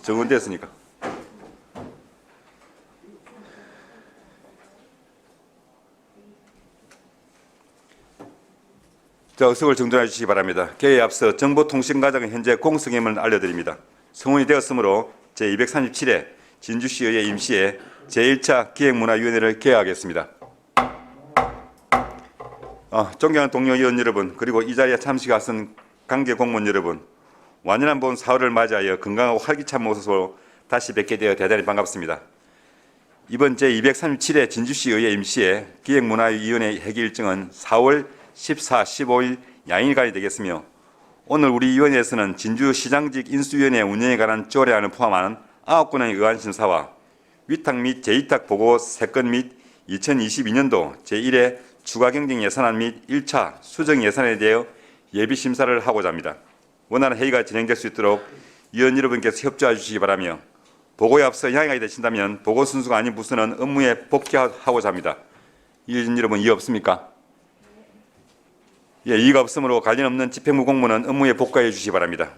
정원됐으니까. 자, 의석을 정돈해 주시기 바랍니다. 개회에 앞서 정보통신과장은 현재 공석임을 알려드립니다. 성원이 되었으므로 제237회 진주시의회 임시회 제1차 기획문화위원회를 개회하겠습니다. 존경하는 동료 의원 여러분, 그리고 이 자리에 참석하신 관계 공무원 여러분, 완연한 본 사흘을 맞이하여 건강하고 활기찬 모습으로 다시 뵙게 되어 대단히 반갑습니다. 이번 제237회 진주시의회 임시회 기획문화위원회 회기 일정은 4월 14, 15일 양일간이 되겠으며, 오늘 우리 위원회에서는 진주시장직 인수위원회 운영에 관한 조례안을 포함한 9건의 의안심사와 위탁 및 재위탁 보고 3건 및 2022년도 제1회 추가경정 예산안 및 1차 수정 예산에 대해 예비심사를 하고자 합니다. 원활한 회의가 진행될 수 있도록 위원 여러분께서 협조해 주시기 바라며, 보고에 앞서 양해가 되신다면 보고 순서가 아닌 부서는 업무에 복귀하고자 합니다. 위원 여러분, 이의 없습니까? 예, 이의가 없으므로 관련 없는 집행부 공무는 업무에 복귀해 주시기 바랍니다.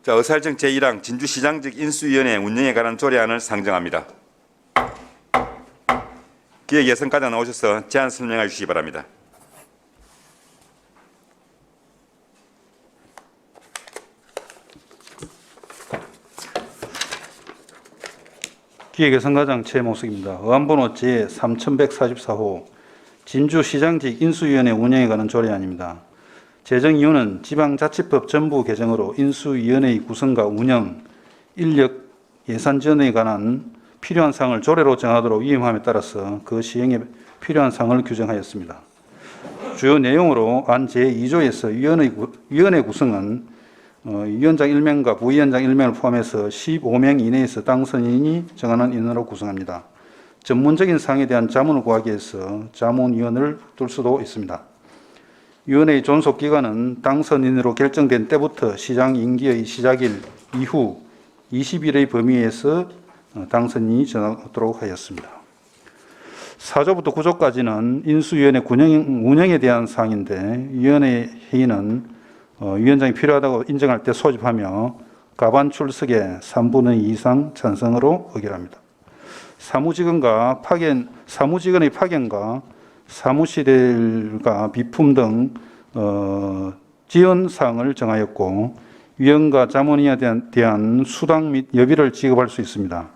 자, 의사일정 제1항 진주시장직 인수위원회 운영에 관한 조례안을 상정합니다. 기획예산과장 나오셔서 제안 설명해 주시기 바랍니다. 기획예산과장 최모숙입니다. 의안번호 제3144호 진주시장직 인수위원회 운영에 관한 조례안입니다. 제정이유는 지방자치법 전부 개정으로 인수위원회의 구성과 운영, 인력, 예산 지원에 관한 필요한 사항을 조례로 정하도록 위임함에 따라서 그 시행에 필요한 사항을 규정하였습니다. 주요 내용으로 안 제2조에서 위원회 구성은 위원장 1명과 부위원장 1명을 포함해서 15명 이내에서 당선인이 정하는 인원으로 구성합니다. 전문적인 사항에 대한 자문을 구하기 위해서 자문위원을 둘 수도 있습니다. 위원회의 존속기간은 당선인으로 결정된 때부터 시장 임기의 시작일 이후 20일의 범위에서 당선인이 정하도록 하였습니다. 4조부터 9조까지는 인수위원회 운영에 대한 사항인데, 위원회 회의는 위원장이 필요하다고 인정할 때 소집하며 가반 출석의 3분의 2 이상 찬성으로 의결합니다. 사무직원의 파견과 사무실과 비품 등 지원 사항을 정하였고, 위원과 자문위에 대한 수당 및 여비를 지급할 수 있습니다.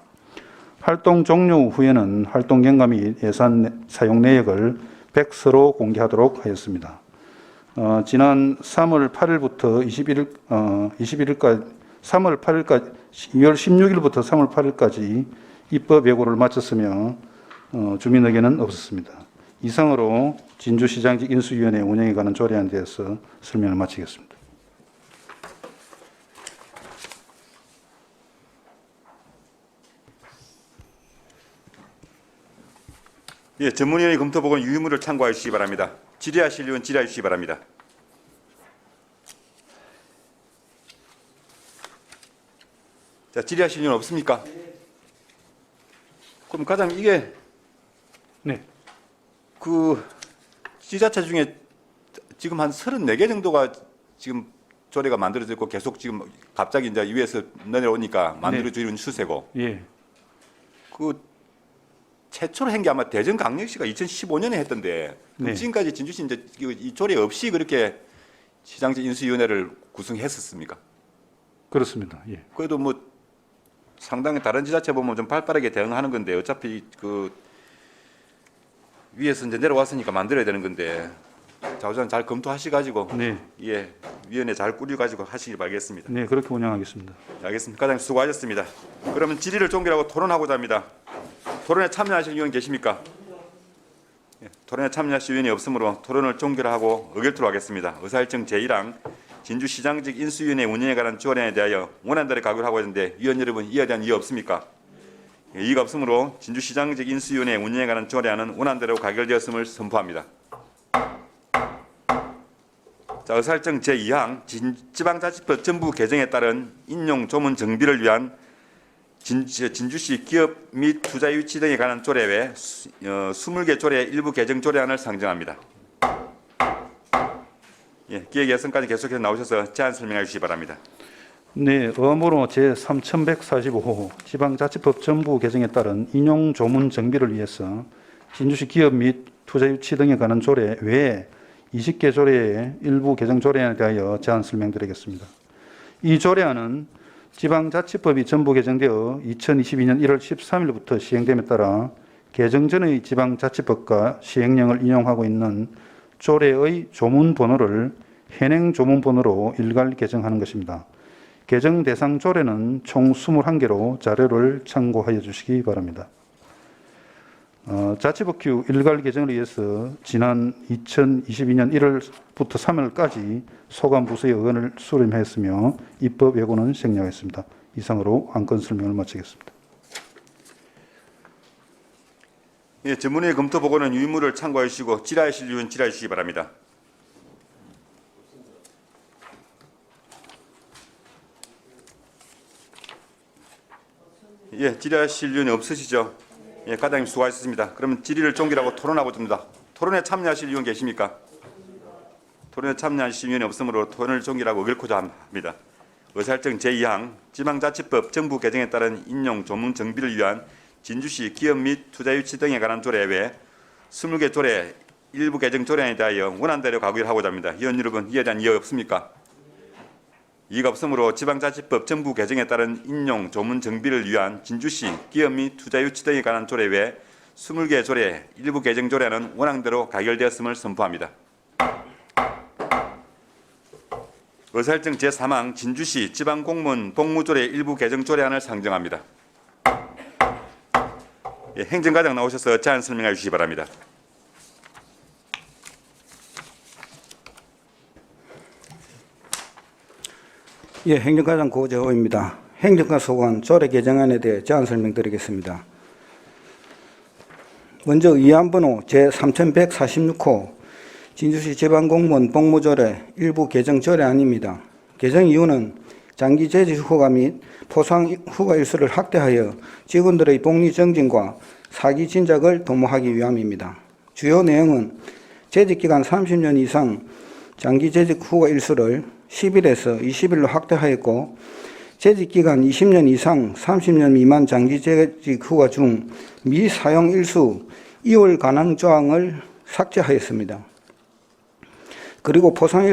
활동 종료 후에는 활동 경과 및 예산 사용 내역을 백서로 공개하도록 하였습니다. 지난 3월 8일부터 21일까지 2월 16일부터 3월 8일까지 입법 예고를 마쳤으며 주민 의견은 없었습니다. 이상으로 진주시장직 인수위원회 운영에 관한 조례안에 대해서 설명을 마치겠습니다. 예, 전문위원회 검토 보고는 유의무를 참고해 주시기 바랍니다. 질의하실 의원 질의해 주시기 바랍니다. 자, 질의하실 의원 없습니까? 그럼 과장, 이게 네. 그 지자체 중에 지금 한 34개 정도가 지금 조례가 만들어져 있고 계속 지금 갑자기 이제 위에서 내려오니까 만들어지는 추세고, 예. 그 최초로 한 게 아마 대전광역시가 2015년에 했던데, 네. 지금까지 진주시 이제 이 조례 없이 그렇게 시장직 인수위원회를 구성했었습니까? 그렇습니다. 예. 그래도 뭐 상당히 다른 지자체 보면 좀 발빠르게 대응하는 건데, 어차피 그 위에서 이제 내려왔으니까 만들어야 되는 건데, 자우장 잘 검토하시가지고 네. 예, 위원회 잘 꾸려가지고 하시길 바라겠습니다. 네, 그렇게 운영하겠습니다. 알겠습니다. 과장님 수고하셨습니다. 그러면 질의를 종결하고 토론하고자 합니다. 토론에 참여하실 의원 계십니까? 예, 토론에 참여하실 의원이 없으므로 토론을 종결하고 의결토록 하겠습니다. 의사일정 제1항 진주시장직 인수위원회 운영에 관한 조례안에 대하여 원안대로 가결 하고 있는데, 위원 여러분 이에 대한 이의 없습니까? 예, 이의가 없으므로 진주시장직 인수위원회 운영에 관한 조례안은 원안대로 가결되었음을 선포합니다. 자, 의사일정 제2항 지방자치법 전부 개정에 따른 인용 조문 정비를 위한 진주시 기업 및 투자 유치 등에 관한 조례 외 20개 조례 일부 개정 조례안을 상정합니다. 예, 기획 예선까지 계속해서 나오셔서 제안 설명해 주시기 바랍니다. 네, 의원번호 제3145호 지방자치법 전부 개정에 따른 인용 조문 정비를 위해서 진주시 기업 및 투자 유치 등에 관한 조례 외에 20개 조례의 일부 개정 조례안에 대하여 제안 설명드리겠습니다. 이 조례안은 지방자치법이 전부 개정되어 2022년 1월 13일부터 시행됨에 따라 개정 전의 지방자치법과 시행령을 인용하고 있는 조례의 조문 번호를 현행 조문 번호로 일괄 개정하는 것입니다. 개정 대상 조례는 총 21개로 자료를 참고하여 주시기 바랍니다. 자치법규 일괄 개정을 위해서 지난 2022년 1월부터 3월까지 소관 부서의 의견을 수렴했으며 입법 예고는 생략했습니다. 이상으로 안건 설명을 마치겠습니다. 예, 전문의 검토 보고는 유의무를 참고해 주시고 질의하실 의원 질의해 주시기 바랍니다. 예, 질의하실 의원이 없으시죠? 예, 과장님 수고하셨습니다. 그러면 질의를 종결하고 토론하고 듭니다. 토론에 참여하실 의원 계십니까? 토론에 참여하실 의원이 없으므로 토론을 종결하고 의결코자 합니다. 의사일정 제2항 지방자치법 정부 개정에 따른 인용 조문 정비를 위한 진주시 기업 및 투자 유치 등에 관한 조례 외 20개 조례 일부 개정 조례안에 대하여 원안대로 가구를 하고자 합니다. 의원 여러분, 이에 대한 이의 없습니까? 이의가 없으므로 지방자치법 정부 개정에 따른 인용 조문 정비를 위한 진주시 기업 및 투자 유치 등에 관한 조례 외 20개 조례 일부 개정 조례안은 원안대로 가결되었음을 선포합니다. 의사일정 제3항 진주시 지방공무원 복무조례 일부 개정 조례안을 상정합니다. 예, 행정과장 나오셔서 제안 설명해 주시기 바랍니다. 예, 행정과장 고재호입니다. 행정과 소관 조례 개정안에 대해 제안 설명드리겠습니다. 먼저 의안번호 제3146호 진주시 지방공무원 복무조례 일부 개정 조례안입니다. 개정 이유는 장기 재직 후과 및 포상 후과 일수를 확대하여 직원들의 복리 정진과 사기 진작을 도모하기 위함입니다. 주요 내용은 재직기간 30년 이상 장기 재직 후과 일수를 10일에서 20일로 확대하였고 재직기간 20년 이상 30년 미만 장기 재직 후과 중 미사용 일수 2월 관한 조항을 삭제하였습니다. 그리고 포상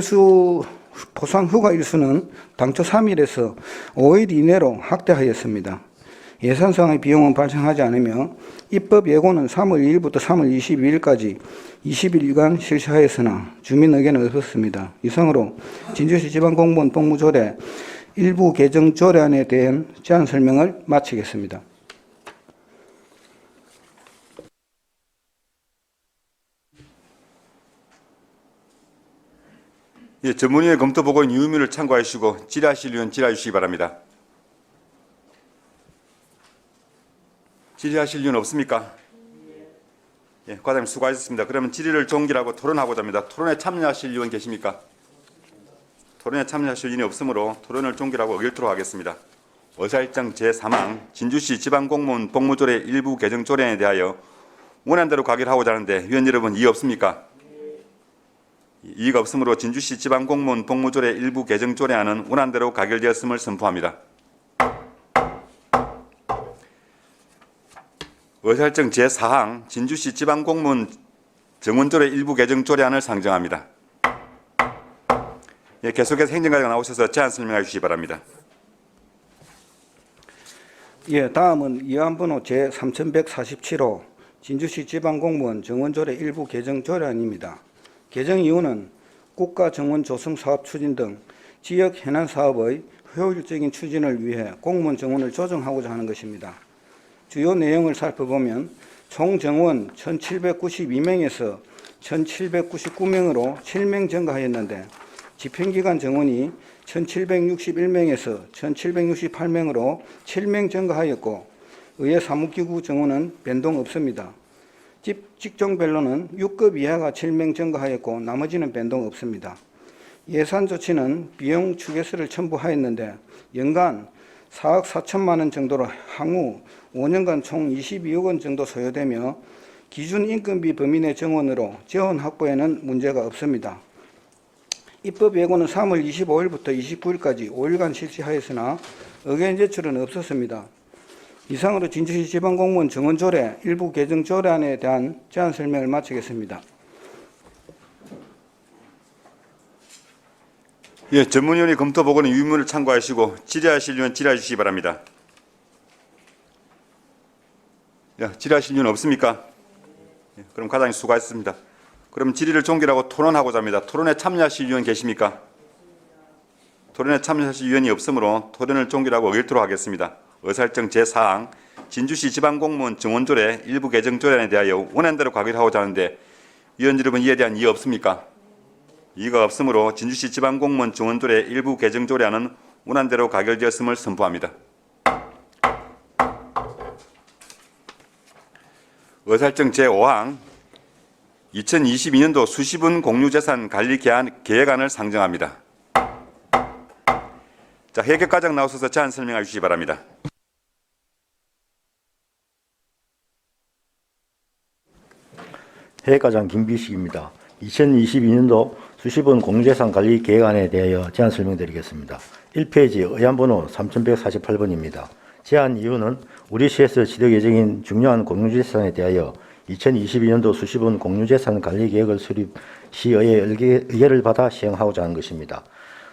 후과 일수는 당초 3일에서 5일 이내로 확대하였습니다. 예산상의 비용은 발생하지 않으며 입법 예고는 3월 2일부터 3월 22일까지 20일간 실시하였으나 주민 의견은 없었습니다. 이상으로 진주시 지방공무원 복무조례 일부 개정 조례안에 대한 제안 설명을 마치겠습니다. 예, 전문위의 검토 보고인 유의무를 참고해 주시고 질의하실 의원 질의해 주시기 바랍니다. 질의하실 의원 없습니까? 예, 과장님 수고하셨습니다. 그러면 질의를 종결하고 토론하고자 합니다. 토론에 참여하실 의원 계십니까? 토론에 참여하실 의원이 없으므로 토론을 종결하고 의결토록 하겠습니다. 의사일정 제3항 진주시 지방공무원 복무조례 일부 개정 조례안에 대하여 원안대로 가결하고자 하는데 의원 여러분 이의 없습니까? 이의가 없으므로 진주시 지방공무원 복무조례 일부 개정 조례안은 원안대로 가결되었음을 선포합니다. 의사일정 제4항 진주시 지방공무원 정원조례 일부 개정 조례안을 상정합니다. 예, 계속해서 행정과장 나오셔서 제안 설명해 주시기 바랍니다. 예, 다음은 의안번호 제3147호 진주시 지방공무원 정원조례 일부 개정 조례안입니다. 개정 이유는 국가 정원 조성 사업 추진 등 지역 해난 사업의 효율적인 추진을 위해 공무원 정원을 조정하고자 하는 것입니다. 주요 내용을 살펴보면 총 정원 1,792명에서 1,799명으로 7명 증가하였는데 집행기관 정원이 1,761명에서 1,768명으로 7명 증가하였고 의회 사무기구 정원은 변동 없습니다. 직종별로는 6급 이하가 7명 증가하였고 나머지는 변동 없습니다. 예산 조치는 비용 추계서를 첨부하였는데 연간 4억 4천만 원 정도로 향후 5년간 총 22억 원 정도 소요되며 기준 인건비 범위 내 정원으로 재원 확보에는 문제가 없습니다. 입법 예고는 3월 25일부터 29일까지 5일간 실시하였으나 의견 제출은 없었습니다. 이상으로 진주시 지방공무원 정원조례 일부 개정 조례안에 대한 제안 설명을 마치겠습니다. 예, 전문위원회 검토 보고는 유문을 참고하시고 질의하실 의원 질의해 주시기 바랍니다. 질의하실 의원 없습니까? 예, 그럼 과장님 수고하셨습니다. 그럼 질의를 종결하고 토론하고자 합니다. 토론에 참여하실 의원 계십니까? 토론에 참여하실 의원이 없으므로 토론을 종결하고 의결토록 하겠습니다. 의사일정 제4항 진주시 지방공무원 정원조례 일부 개정 조례안에 대하여 원안대로 가결하고자 하는데 의원 여러분 이에 대한 이의 없습니까? 이의가 없으므로 진주시 지방공무원 정원조례 일부 개정 조례안은 원안대로 가결되었음을 선포합니다. 의사일정 제5항 2022년도 수시분 공유재산 관리 계획안을 상정합니다. 자, 해결과장 나오셔서 제안 설명해 주시기 바랍니다. 해외과장 김비식입니다. 2022년도 수시분 공유재산 관리 계획안에 대하여 제안 설명드리겠습니다. 1페이지 의안번호 3148번입니다. 제안 이유는 우리 시에서 지적 예정인 중요한 공유재산에 대하여 2022년도 수시분 공유재산 관리 계획을 수립 시의회 의결을 받아 시행하고자 하는 것입니다.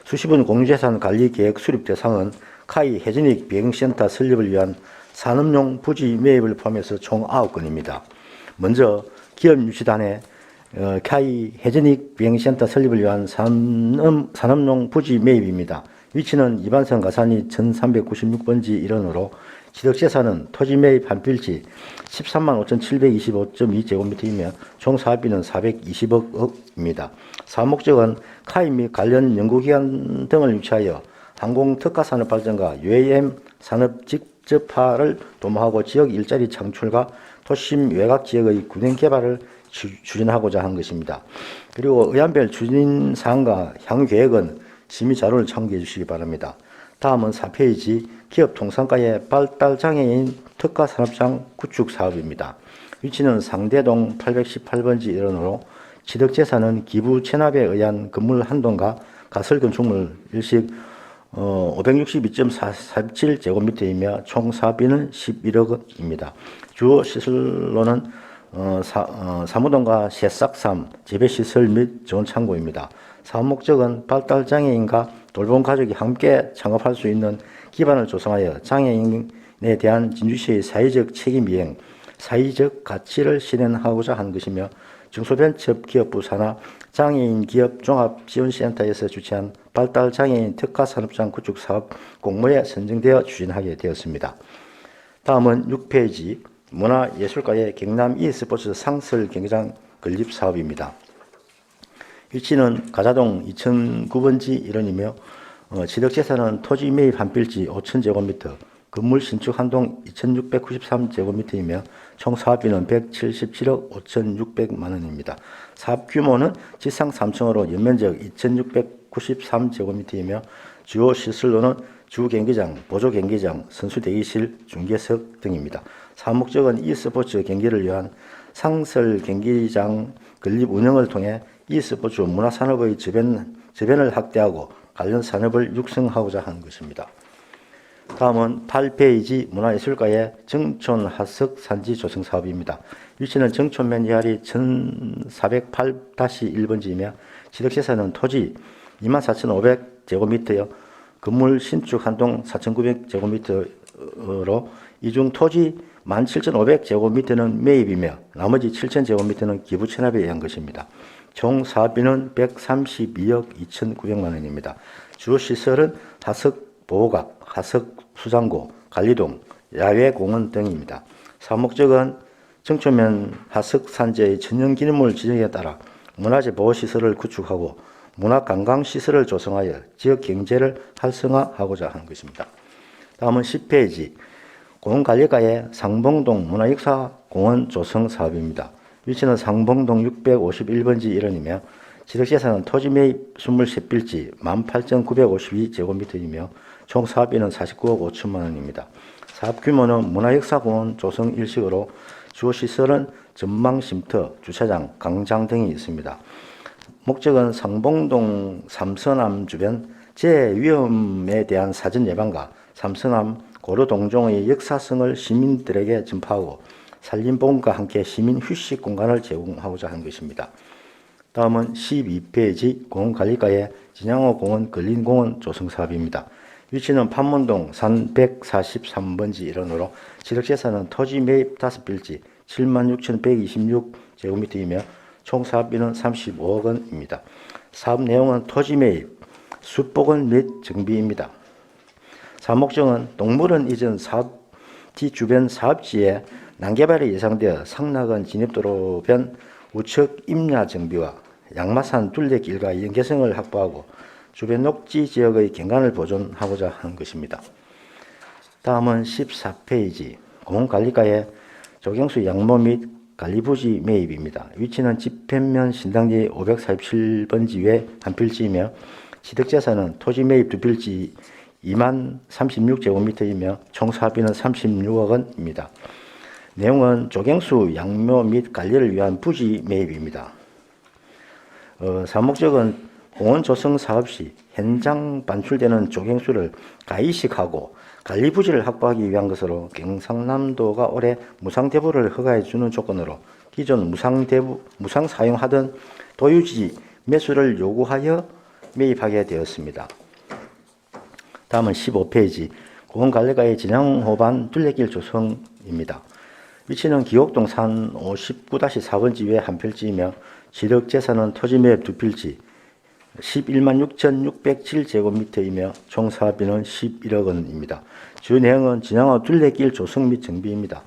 수시분 공유재산 관리 계획 수립 대상은 카이 해전익 비행센터 설립을 위한 산업용 부지 매입을 포함해서 총 9건입니다. 먼저 기업 유치단에 카이 해전익 비행센터 설립을 위한 산업용 부지 매입입니다. 위치는 이반선 가산이 1396번지 일원으로 지적재산은 토지 매입 한 필지 13만 5,725.2제곱미터이며 총 사업비는 420억입니다. 사업 목적은 카이 및 관련 연구기관 등을 유치하여 항공특화산업 발전과 UAM 산업 직접화를 도모하고 지역 일자리 창출과 도심 외곽 지역의 균형 개발을 추진하고자 한 것입니다. 그리고 의안별 추진 사항과 향후 계획은 심의 자료를 참고해 주시기 바랍니다. 다음은 4페이지 기업 통상가의 발달 장애인 특화 산업장 구축 사업입니다. 위치는 상대동 818번지 일원으로 취득 재산은 기부 체납에 의한 건물 한 동과 가설 건축물 일식 562.447제곱미터이며 총 사업비는 11억원입니다. 주요 시설로는 사무동과 새싹삼, 재배시설 및 지원창고입니다. 사업 목적은 발달장애인과 돌봄 가족이 함께 창업할 수 있는 기반을 조성하여 장애인에 대한 진주시의 사회적 책임 이행, 사회적 가치를 실현하고자 하는 것이며 중소벤처기업부 산하 장애인 기업 종합지원센터에서 주최한 발달장애인 특화산업장 구축 사업 공모에 선정되어 추진하게 되었습니다. 다음은 6페이지 문화예술가의 경남 e스포츠 상설 경기장 건립 사업입니다. 위치는 가자동 2009번지 일원이며 지적재산은 토지 매입 한 필지 5,000제곱미터, 건물 신축 한동 2,693제곱미터이며 총 사업비는 177억 5,600만 원입니다. 사업 규모는 지상 3층으로 연면적 2,693제곱미터이며 주요 시설로는 주경기장, 보조경기장, 선수대기실, 중계석 등입니다. 사업 목적은 e스포츠 경기를 위한 상설 경기장 건립 운영을 통해 e스포츠 문화산업의 저변을 확대하고 관련 산업을 육성하고자 하는 것입니다. 다음은 8페이지 문화예술가의 정촌 하석 산지 조성 사업입니다. 위치는 정촌면 이하리 1408-1번지이며 지적재산은 토지 24,500제곱미터여 건물 신축 한동 4,900제곱미터로 이중 토지 17,500제곱미터는 매입이며 나머지 7,000제곱미터는 기부 체납에 의한 것입니다. 총 사업비는 132억 2,900만 원입니다. 주요 시설은 하석 보호각, 하석 수장고, 관리동, 야외공원 등입니다. 사업 목적은 정초면 하석 산지의 천연기념물 지정에 따라 문화재 보호시설을 구축하고 문화관광시설을 조성하여 지역 경제를 활성화하고자 하는 것입니다. 다음은 10페이지 공원관리과의 상봉동 문화역사공원 조성 사업입니다. 위치는 상봉동 651번지 일원이며 지적재산은 토지 매입 23필지 18,952제곱미터이며 총 사업비는 49억 5천만 원입니다. 사업 규모는 문화역사공원 조성 일식으로 주요 시설은 전망쉼터, 주차장, 광장 등이 있습니다. 목적은 상봉동 삼서남 주변 재해위험에 대한 사전 예방과 삼서남 고려동종의 역사성을 시민들에게 전파하고 산림보험과 함께 시민 휴식 공간을 제공하고자 하는 것입니다. 다음은 12페이지 공원관리과의 진양호 공원 근린공원 조성 사업입니다. 위치는 판문동 산 143번지 일원으로 지적재산은 토지 매입 5필지 76,126제곱미터이며 총 사업비는 35억 원입니다. 사업 내용은 토지 매입, 숲복원 및 정비입니다. 사업 목적은 동물원 이전 사업지 주변 사업지에 난개발이 예상되어 상락원 진입도로변 우측 임야 정비와 양마산 둘레길과 연계성을 확보하고 주변 녹지 지역의 경관을 보존하고자 하는 것입니다. 다음은 14페이지 공원관리과의 조경수 양모 및 관리부지 매입입니다. 위치는 집현면 신당리 547번지 외 한 필지이며 취득재산은 토지 매입 두 필지 2만 36제곱미터이며 총 사업비는 36억 원입니다. 내용은 조경수 양모 및 관리를 위한 부지 매입입니다. 사업 목적은 공원 조성 사업 시 현장 반출되는 조경수를 가이식하고 관리 부지를 확보하기 위한 것으로 경상남도가 올해 무상대부를 허가해 주는 조건으로 기존 무상 사용하던 도유지 매수를 요구하여 매입하게 되었습니다. 다음은 15페이지 공원관리과의 진양호반 둘레길 조성입니다. 위치는 기옥동 산 59-4번지 외 한 필지이며 취득재산은 토지 매입 두 필지 11만 6,607제곱미터이며 총 사업비는 11억 원입니다. 주요 내용은 진양호 둘레길 조성 및 정비입니다.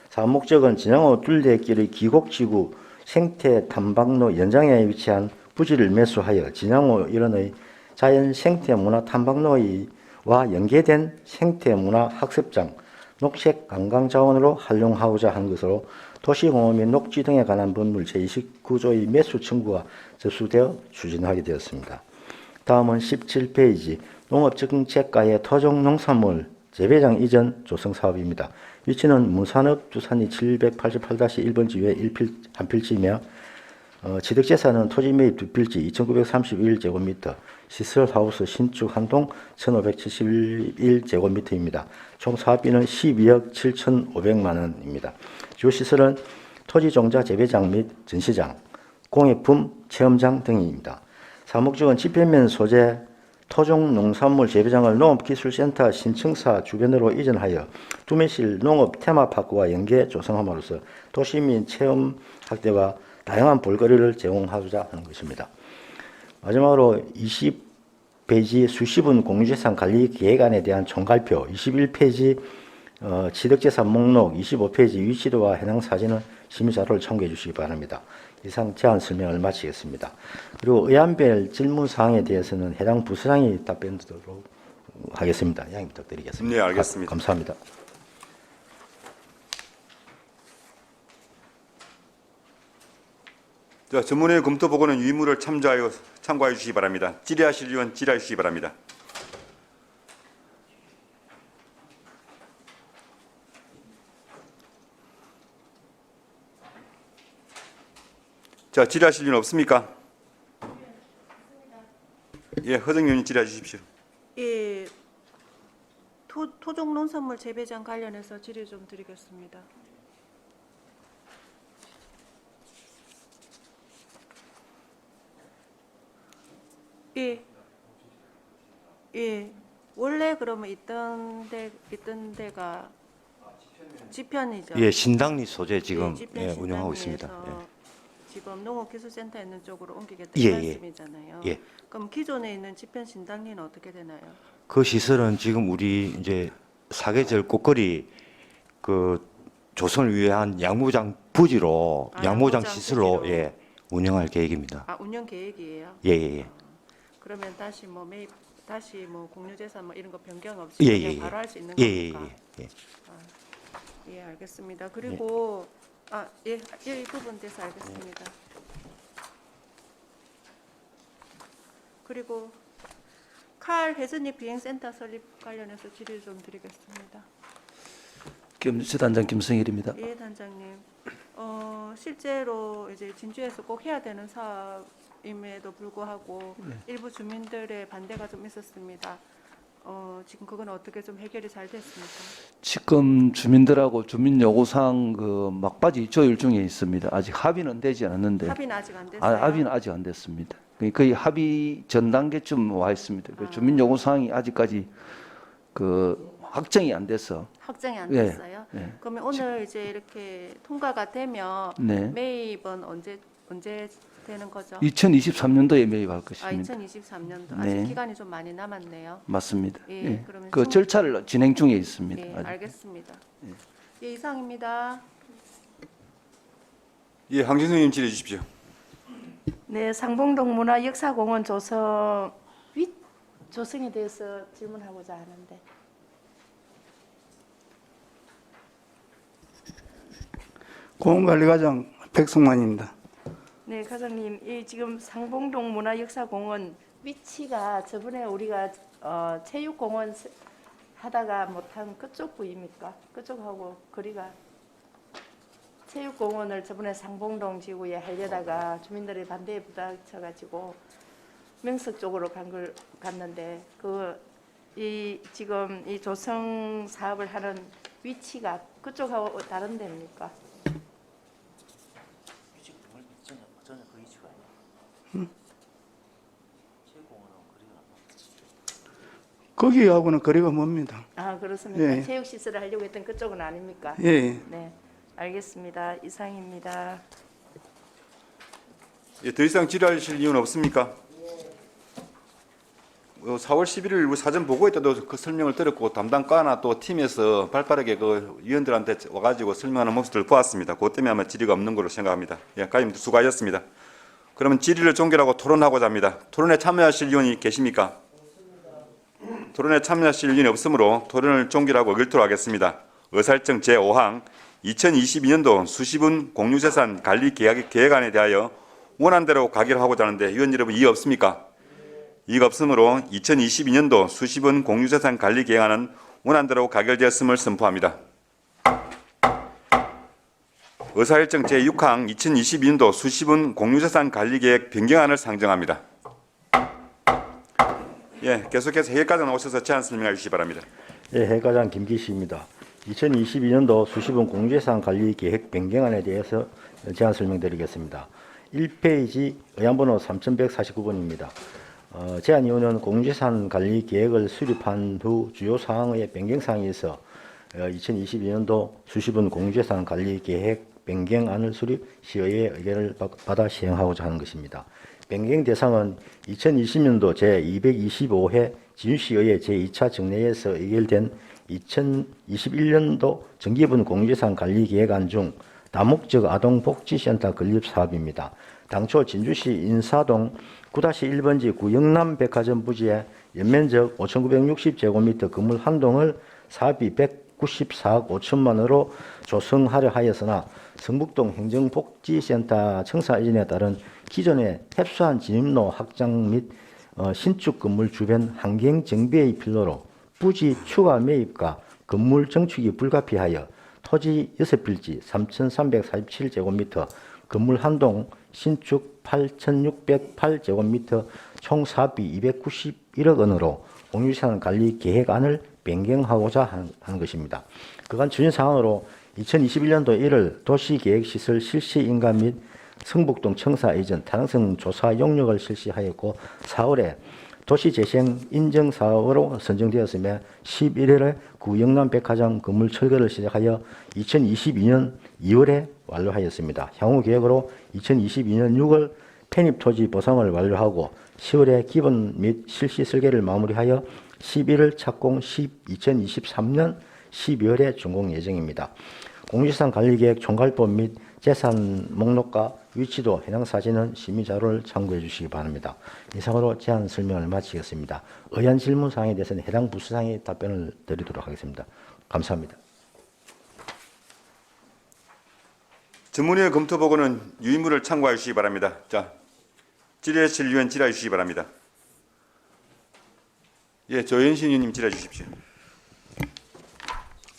사업 목적은 진양호 둘레길의 기곡지구 생태 탐방로 연장에 위치한 부지를 매수하여 진양호 일원의 자연 생태 문화 탐방로와 연계된 생태 문화 학습장, 녹색 관광 자원으로 활용하고자 하는 것으로 도시공원 및 녹지 등에 관한 법률 제29조의 매수 청구가 접수되어 추진하게 되었습니다. 다음은 17페이지 농업정책과의 토종 농산물 재배장 이전 조성 사업입니다. 위치는 문산읍 두산리 788-1번지 외 한 필지이며 취득재산은 토지 매입 두 필지 2,931제곱미터, 시설하우스 신축 한동 1,571제곱미터입니다. 총 사업비는 12억 7,500만 원입니다. 주요 시설은 토지 종자 재배장 및 전시장, 공예품 체험장 등입니다. 사업 목적은 지표면 소재 토종 농산물 재배장을 농업기술센터 신청사 주변으로 이전하여 두매실 농업 테마파크와 연계 조성함으로써 도시민 체험 확대와 다양한 볼거리를 제공하고자 하는 것입니다. 마지막으로 20페이지 수시분 공유재산 관리 계획안에 대한 총괄표, 21페이지 취득재산 목록, 25페이지 위치도와 해당 사진은 심의자료를 참고해 주시기 바랍니다. 이상 제안 설명을 마치겠습니다. 그리고 의안별 질문사항에 대해서는 해당 부서장이 답변 드리도록 하겠습니다. 양해 부탁드리겠습니다. 네, 알겠습니다. 감사합니다. 자, 전문의 검토 보고는 유의무를 참고하여 주시기 바랍니다. 질의하실 의원 질의해 주시기 바랍니다. 자, 질의하실 의원 없습니까? 예, 허정 의원님 질의해 주십시오. 예, 토종 농산물 재배장 관련해서 질의 좀 드리겠습니다. 예, 원래 그러면 있던 데가 지편이죠. 예, 신당리 소재 지금 지편 예, 운영하고 있습니다. 신당리에서 지금 농업기술센터 있는 쪽으로 옮기겠다는 예, 예. 말씀이잖아요. 예. 그럼 기존에 있는 지편 신당리는 어떻게 되나요? 그 시설은 지금 우리 이제 사계절 꽃거리 그 조성을 위한 양모장 부지로 아, 양모장 양모장 시설로 부지로. 예, 운영할 계획입니다. 아, 운영 계획이에요? 예, 예, 예. 그러면 다시 뭐 매입, 다시 뭐 공유재산 뭐 이런 거 변경 없이 예, 그냥 예, 바로 할 수 있는 예, 예, 겁니까? 예, 예. 예, 알겠습니다. 그리고 이 부분 돼서 알겠습니다. 그리고 칼 해전입 비행센터 설립 관련해서 질의 좀 드리겠습니다. 단장 김성일입니다. 예, 단장님. 실제로 이제 진주에서 꼭 해야 되는 사업임에도 불구하고 일부 주민들의 반대가 좀 있었습니다. 지금 그건 어떻게 좀 해결이 잘 됐습니까? 지금 주민들하고 주민 요구사항 그 막바지 조율 중에 있습니다. 아직 합의는 되지 않았는데 합의는 아직 안 됐어요. 합의는 아직 안 됐습니다. 거의 합의 전 단계쯤 와 있습니다. 그 주민 요구사항이 아직까지 그 확정이 안 돼서 확정이 안 예, 됐어요. 예. 그러면 오늘 이제 이렇게 통과가 되면 네. 매입은 언제 되는 거죠? 2023년도에 매입할 아, 것입니다. 2023년도 네. 아직 기간이 좀 많이 남았네요. 맞습니다. 예, 예. 그러면 그 총- 절차를 진행 중에 있습니다. 예, 아직. 알겠습니다. 예, 이상입니다. 예, 황진수님 질의해 주십시오. 네, 상봉동 문화역사공원 조성에 대해서 질문하고자 하는데. 공원관리과장 백승만입니다. 네, 과장님, 이 지금 상봉동 문화역사공원 위치가 저번에 우리가 체육공원 하다가 못한 그쪽 부위입니까? 그쪽하고 거리가 체육공원을 저번에 상봉동 지구에 하려다가 주민들의 반대에 부닥쳐가지고 명석 쪽으로 갔는데 지금 이 조성 사업을 하는 위치가 그쪽하고 다른 데입니까? 거기하고는 거리가 멉니다. 아, 그렇습니까? 예. 체육 시설을 하려고 했던 그쪽은 아닙니까? 예. 네, 알겠습니다. 이상입니다. 예, 더 이상 질의하실 이유는 없습니까? 4월 11일 사전 보고에 때도 그 설명을 들었고 담당 과나 또 팀에서 발빠르게 그 위원들한테 와가지고 설명하는 모습들을 보았습니다. 그것 때문에 아마 질의가 없는 걸로 생각합니다. 예, 과장님도 수고하셨습니다. 그러면 질의를 종결하고 토론하고자 합니다. 토론에 참여하실 의원이 계십니까? 토론에 참여하실 의원이 없으므로 토론을 종결하고 의결토록 하겠습니다. 의사일정 제5항 2022년도 수시분 공유재산 관리 계획안에 대하여 원안대로 가결 하고자 하는데 의원 여러분 이의 없습니까? 이의가 없으므로 2022년도 수시분 공유재산 관리 계획안은 원안대로 가결되었음을 선포합니다. 의사일정 제6항 2022년도 수시분 공유재산 관리 계획 변경안을 상정합니다. 예, 계속해서 회의과장 나오셔서 제안 설명해 주시기 바랍니다. 예, 회과장 김기시입니다. 2022년도 수시분 공유재산 관리 계획 변경안에 대해서 제안 설명드리겠습니다. 1페이지 의안번호 3149번입니다. 제안 이유는 공유재산 관리 계획을 수립한 후 주요 사항의 변경사항이 있어 2022년도 수시분 공유재산 관리 계획 변경안을 수립 시의회 의견을 받아 시행하고자 하는 것입니다. 변경 대상은 2020년도 제225회 진주시의회 제2차 정례에서 의결된 2021년도 정기분 공유재산 관리 계획안 중 다목적 아동복지센터 건립 사업입니다. 당초 진주시 인사동 9-1번지 구영남 백화점 부지에 연면적 5,960제곱미터 건물 한 동을 사업비 194억 5천만 원으로 조성하려 하였으나 성북동 행정복지센터 청사 이전에 따른 기존의 협소한 진입로 확장 및 신축 건물 주변 환경 정비의 필요로 부지 추가 매입과 건물 정축이 불가피하여 토지 6필지 3,347제곱미터 건물 한 동 신축 8,608제곱미터 총 사업비 291억 원으로 공유재산 관리 계획안을 변경하고자 하는 것입니다. 그간 추진 사항으로 2021년도 1월 도시계획시설 실시 인가 및 성북동 청사 이전 타당성 조사 용역을 실시하였고 4월에 도시재생 인정사업으로 선정되었으며 11월에 구영남 백화점 건물 철거를 시작하여 2022년 2월에 완료하였습니다. 향후 계획으로 2022년 6월 편입토지 보상을 완료하고 10월에 기본 및 실시 설계를 마무리하여 11월 착공 2023년 12월에 준공 예정입니다. 공유재산 관리계획 총괄법 및 재산 목록과 위치도 해당 사진은 심의자료를 참고해 주시기 바랍니다. 이상으로 제안 설명을 마치겠습니다. 의안 질문 사항에 대해서는 해당 부서장이 답변을 드리도록 하겠습니다. 감사합니다. 전문위원 검토 보고는 유인물을 참고해 주시기 바랍니다. 자, 질의하실 의원 질의해 주시기 바랍니다. 예, 조현신 의원님 질의해 주십시오.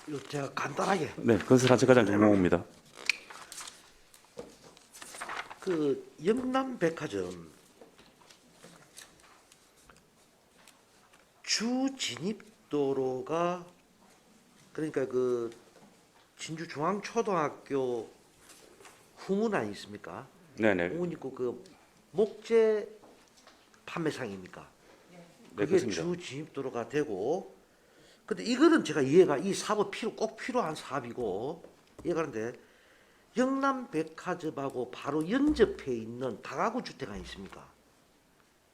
이거 제가 간단하게 네, 건설안전과장 정몽호입니다. 그 영남백화점 주 진입도로가 그러니까 그 진주중앙초등학교 후문 있습니까? 네네. 후문 있고 그 목재 판매상입니까? 네, 그게 그렇습니다. 주 진입도로가 되고, 근데 이거는 제가 이해가 이 사업 꼭 필요한 사업이고 이해가는데 영남백화점하고 바로 연접해 있는 다가구 주택 아니십니까?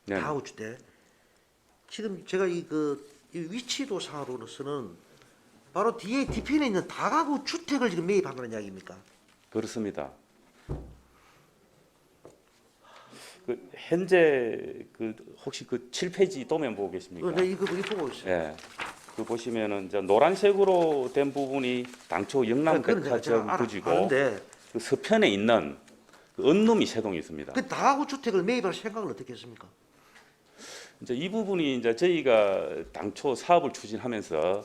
네. 다가구 주택. 지금 제가 이 위치도 상으로서는 바로 뒤편에 있는 다가구 주택을 지금 매입한다는 이야기입니까? 그렇습니다. 그 현재 그 혹시 그 7페이지 도면 보고 계십니까? 네, 이거 보고 있어요. 예. 그 보시면은 이제 노란색으로 된 부분이 당초 그건 제가 영남백화점 부지고 아는데 그 서편에 있는 그 은룸이 세동이 있습니다. 그 다가구 주택을 매입할 생각을 어떻게 했습니까? 이제 이 부분이 이제 저희가 당초 사업을 추진하면서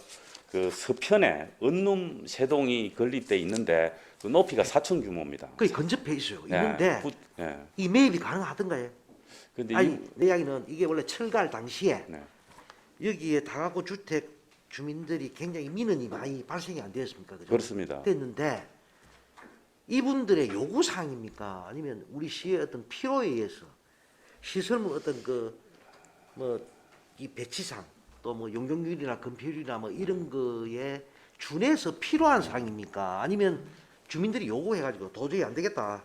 그 서편에 은룸 세동이 건립돼 있는데 그 높이가 4천 규모입니다. 그게 근접해 있어요. 네, 있는데 예. 이 매입이 가능하던가요? 근데 아니 내 이야기는 이게 원래 철거할 당시에 네. 여기에 다가구 주택 주민들이 굉장히 민원이 많이 발생이 안 되었습니까? 그죠? 그렇습니다. 됐는데 이분들의 요구 사항입니까? 아니면 우리 시의 어떤 필요에 의해서 시설물 어떤 이 배치상 또 뭐 용적률이나 건폐율이나 뭐 이런 거에 준해서 필요한 사항입니까? 아니면 주민들이 요구해가지고 도저히 안 되겠다.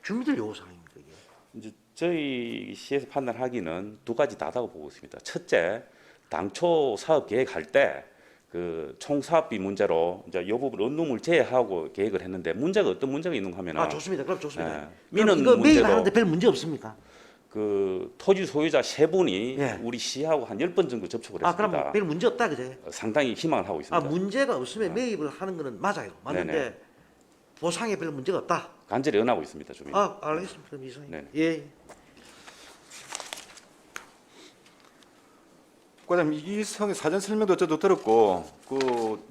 주민들 요구 사항입니까 이게? 이제 저희 시에서 판단하기는 두 가지 다다고 보고 있습니다. 첫째, 당초 사업 계획할 때 그 총사업비 문제로 이제 이 부분 원룸을 제외하고 계획을 했는데 문제가 어떤 문제가 있는가 하면은 아 좋습니다. 그럼 좋습니다. 예, 그럼 민원 이거 문제도 매입하는데 별 문제 없습니까? 그 토지 소유자 세 분이 예. 우리 시하고 한 10번 정도 접촉을 아 했습니다. 그럼 별 문제 없다 그제? 상당히 희망을 하고 아 있습니다. 문제가 없으면 매입을 하는 거는 맞아요. 맞는데 네네. 보상에 별 문제가 없다. 간절히 은하고 있습니다, 주민. 아 알겠습니다. 그럼 이상입니다. 네네. 예. 과장님, 이 사전 설명도 저도 들었고 그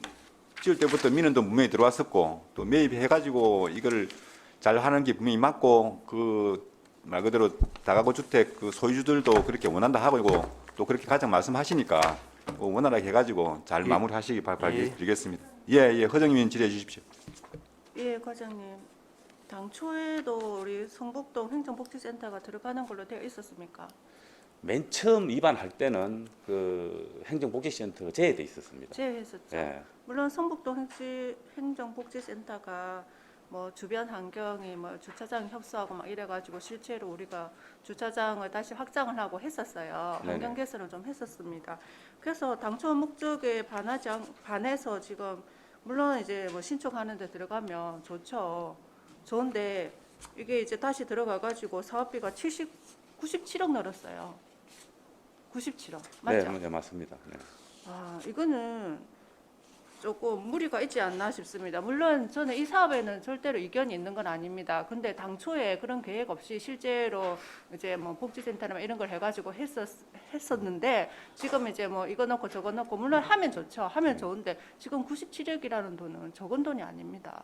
지을 때부터 민원도 분명히 들어왔었고 또 매입해가지고 이걸 잘 하는 게 분명히 맞고 그 말 그대로 다가구 주택 그 소유주들도 그렇게 원한다 하고 또 그렇게 가장 말씀하시니까 원활하게 해가지고 잘 마무리하시기 바라겠습니다. 예, 허정임 의원 질의해 주십시오. 예, 과장님. 당초에도 우리 성북동 행정복지센터가 들어가는 걸로 되어 있었습니까? 맨 처음 입안할 때는 그 행정복지센터가 제외돼 있었습니다. 제외했었죠. 예. 물론 성북동 행정복지센터가 뭐 주변 환경이 뭐 주차장 협소하고 막 이래가지고 실제로 우리가 주차장을 다시 확장을 하고 했었어요. 네네. 환경 개선을 좀 했었습니다. 그래서 당초 목적에 반해서 지금 물론 이제 뭐 신축하는데 들어가면 좋죠. 좋은데 이게 이제 다시 들어가가지고 사업비가 97억 늘었어요. 97억 맞죠? 네, 맞습니다. 네. 아, 이거는 조금 무리가 있지 않나 싶습니다. 물론 저는 이 사업에는 절대로 이견이 있는 건 아닙니다. 근데 당초에 그런 계획 없이 실제로 이제 뭐 복지센터나 이런 걸 해가지고 했었는데 지금 이제 뭐 이거 넣고 저거 넣고 물론 하면 좋죠. 하면 좋은데 지금 97억이라는 돈은 적은 돈이 아닙니다.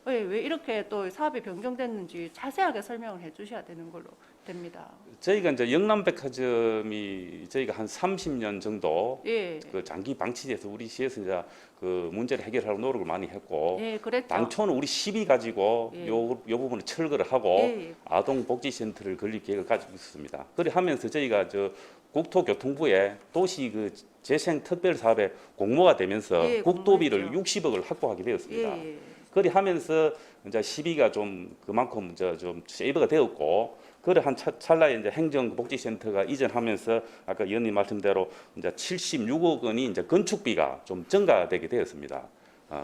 왜 이렇게 또 사업이 변경됐는지 자세하게 설명을 해주셔야 되는 걸로 됩니다. 저희가 이제 영남백화점이 저희가 한 30년 정도 예, 그 장기 방치돼서 우리 시에서 이제 그 문제를 해결하려고 노력을 많이 했고 예, 그랬죠. 당초는 우리 시비 가지고 예. 요 부분을 철거를 하고 예, 예. 아동복지센터를 건립 계획을 가지고 있었습니다. 그래 하면서 저희가 저 국토교통부에 도시 그 재생 특별 사업에 공모가 되면서 예, 국도비를 공모했죠. 60억을 확보하게 되었습니다. 예, 예. 그리 하면서 이제 시비가 좀 그만큼 좀 세이버가 되었고 그래 한 찰나에 이제 행정복지센터가 이전하면서 아까 의원님 말씀대로 이제 76억 원이 이제 건축비가 좀 증가되게 되었습니다.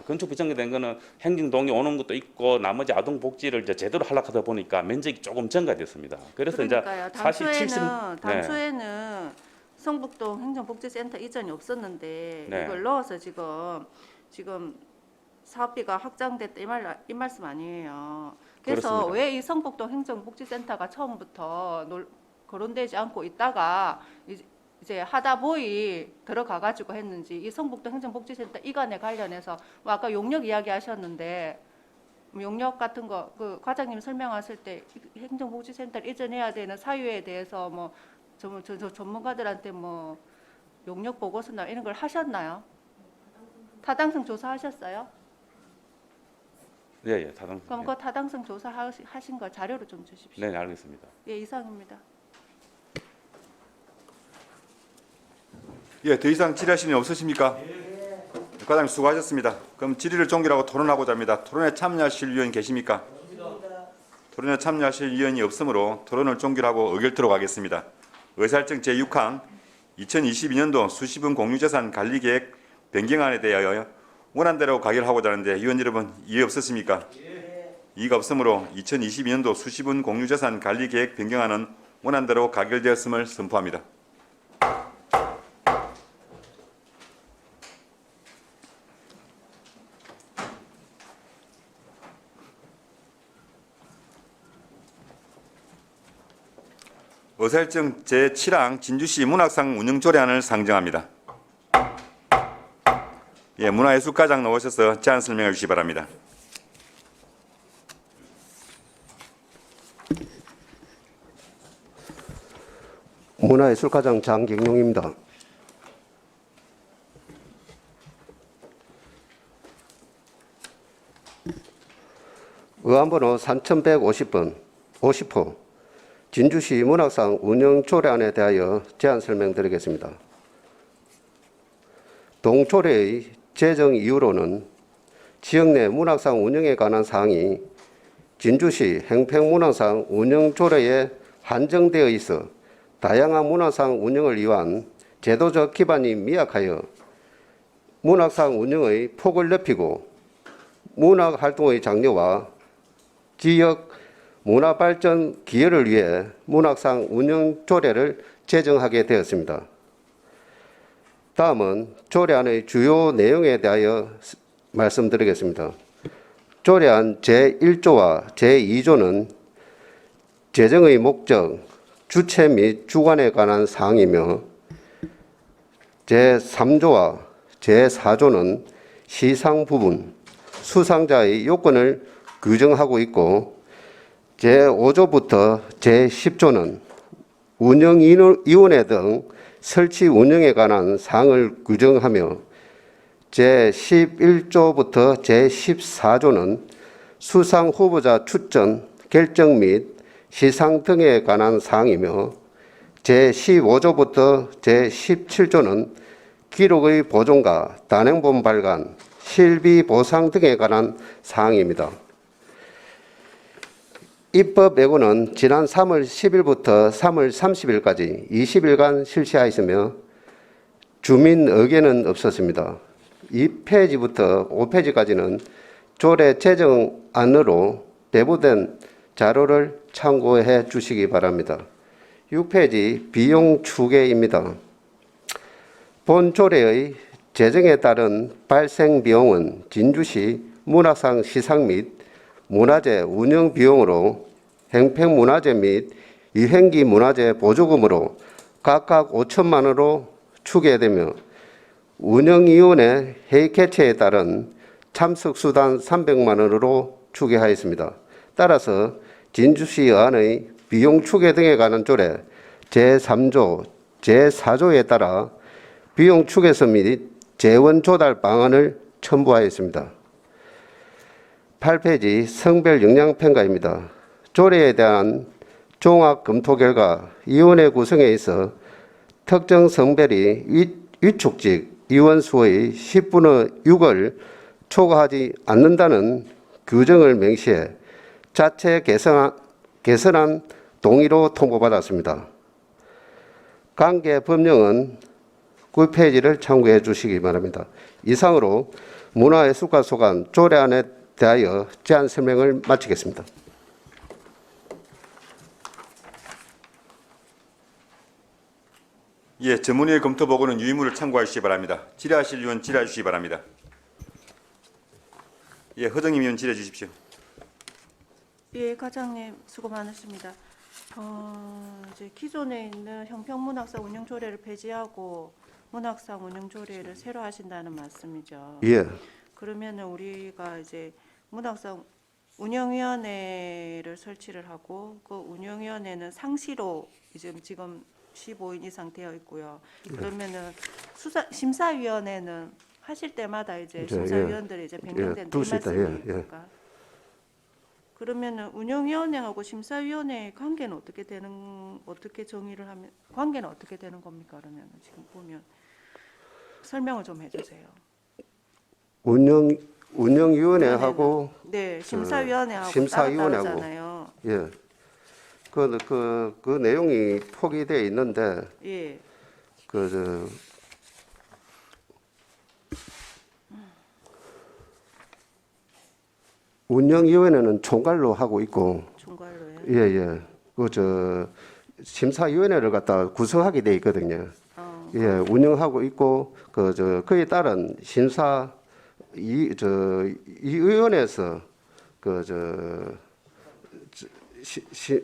건축비 증가된 거는 행정동이 오는 것도 있고 나머지 아동복지를 이제 제대로 하려고 하다 보니까 면적이 조금 증가됐습니다. 그래서 그러니까요. 이제 사실 70 당초에는 성북동 행정복지센터 이전이 없었는데 네. 이걸 넣어서 지금 사업비가 확장됐다 이 말씀 아니에요. 그래서 그렇습니다. 왜 이 성북동 행정복지센터가 처음부터 거론되지 않고 있다가 이제 하다 보이 들어가 가지고 했는지 이 성북도 행정복지센터 이관에 관련해서 뭐 아까 용역 이야기하셨는데 용역 같은 거 그 과장님 설명하실 때 행정복지센터를 이전해야 되는 사유에 대해서 뭐 전문가들한테 뭐 용역 보고서나 이런 걸 하셨나요? 타당성 조사하셨어요? 예, 예, 타당. 그럼 그 타당성 조사하신 거 자료로 좀 주십시오. 네, 알겠습니다. 예, 이상입니다. 예, 더 이상 질의하시는 분 없으십니까? 과장님 수고하셨습니다. 그럼 질의를 종결하고 토론하고자 합니다. 토론에 참여하실 위원 계십니까? 토론에 참여하실 위원이 없으므로 토론을 종결하고 의결토록 하겠습니다. 의사일정 제6항 2022년도 수시분 공유재산 관리계획 변경안에 대하여 원안대로 가결하고자 하는데 위원 여러분 이해 없으십니까? 이의가 없으므로 2022년도 수시분 공유재산 관리계획 변경안은 원안대로 가결되었음을 선포합니다. 의사일정 제7항 진주시 문학상 운영조례안을 상정합니다. 예, 문화예술과장 나오셔서 제안 설명해 주시기 바랍니다. 문화예술과장 장경용입니다. 의안번호 3150번 50호 진주시 문학상 운영조례안에 대하여 제안 설명드리겠습니다. 동조례의 제정 이유로는 지역 내 문학상 운영에 관한 사항이 진주시 행평문학상 운영조례에 한정되어 있어 다양한 문학상 운영을 위한 제도적 기반이 미약하여 문학상 운영의 폭을 넓히고 문학활동의 장려와 지역 문화발전 기여를 위해 문학상 운영조례를 제정하게 되었습니다. 다음은 조례안의 주요 내용에 대하여 말씀드리겠습니다. 조례안 제1조와 제2조는 제정의 목적, 주체 및 주관에 관한 사항이며 제3조와 제4조는 시상 부분, 수상자의 요건을 규정하고 있고 제5조부터 제10조는 운영위원회 등 설치 운영에 관한 사항을 규정하며 제11조부터 제14조는 수상 후보자 추천, 결정 및 시상 등에 관한 사항이며 제15조부터 제17조는 기록의 보존과 단행본 발간, 실비 보상 등에 관한 사항입니다. 입법 예고는 지난 3월 10일부터 3월 30일까지 20일간 실시하였으며 주민 의견은 없었습니다. 2페이지부터 5페이지까지는 조례 제정안으로 배부된 자료를 참고해 주시기 바랍니다. 6페이지 비용 추계입니다. 본 조례의 제정에 따른 발생 비용은 진주시 문학상 시상 및 문화재 운영 비용으로 행평문화재 및 유행기 문화재 보조금으로 각각 5천만 원으로 추계되며 운영위원회 회의 개최에 따른 참석수단 300만 원으로 추계하였습니다. 따라서 진주시 안의 비용 추계 등에 관한 조례 제3조, 제4조에 따라 비용 추계서 및 재원 조달 방안을 첨부하였습니다. 8페이지 성별 역량평가입니다. 조례에 대한 종합 검토 결과 위원회 구성에 있어 특정 성별이 위촉직 위원 수의 10분의 6을 초과하지 않는다는 규정을 명시해 자체 개선안 동의로 통보받았습니다. 관계 법령은 9페이지를 참고해 주시기 바랍니다. 이상으로 문화예술과 소관 조례안에 대하여 제안 설명을 마치겠습니다. 예, 전문위의 검토 보고는 유의무를 참고해 주시기 바랍니다. 질의하실 위원 질의해 주시기 바랍니다. 예, 허정임 위원 질의해 주십시오. 예, 과장님 수고 많으십니다. 이제 기존에 있는 형평문학상 운영 조례를 폐지하고 문학상 운영 조례를 새로 하신다는 말씀이죠. 예. 그러면은 우리가 이제 문학상 운영위원회를 설치를 하고 그 운영위원회는 상시로 지금 15인 이상 되어 있고요. 그러면은 심사위원회는 하실 때마다 이제 이제, 심사위원들이 이제 변경된다 이 둘 수 있다. 예, 말씀입니까? 그러면은 운영위원회하고 심사위원회의 관계는 어떻게 정의를 하면 관계는 어떻게 되는 겁니까? 그러면 지금 보면 설명을 좀 해주세요. 운영위원회하고 네, 심사위원회하고 심사위원회하고. 따로따로잖아요. 예. 그 내용이 포기되어 있는데 예, 운영위원회는 총괄로 하고 있고 총괄로요. 예. 심사위원회를 갖다 구성하게 돼 있거든요. 예, 운영하고 있고 그에 따른 이 위원회에서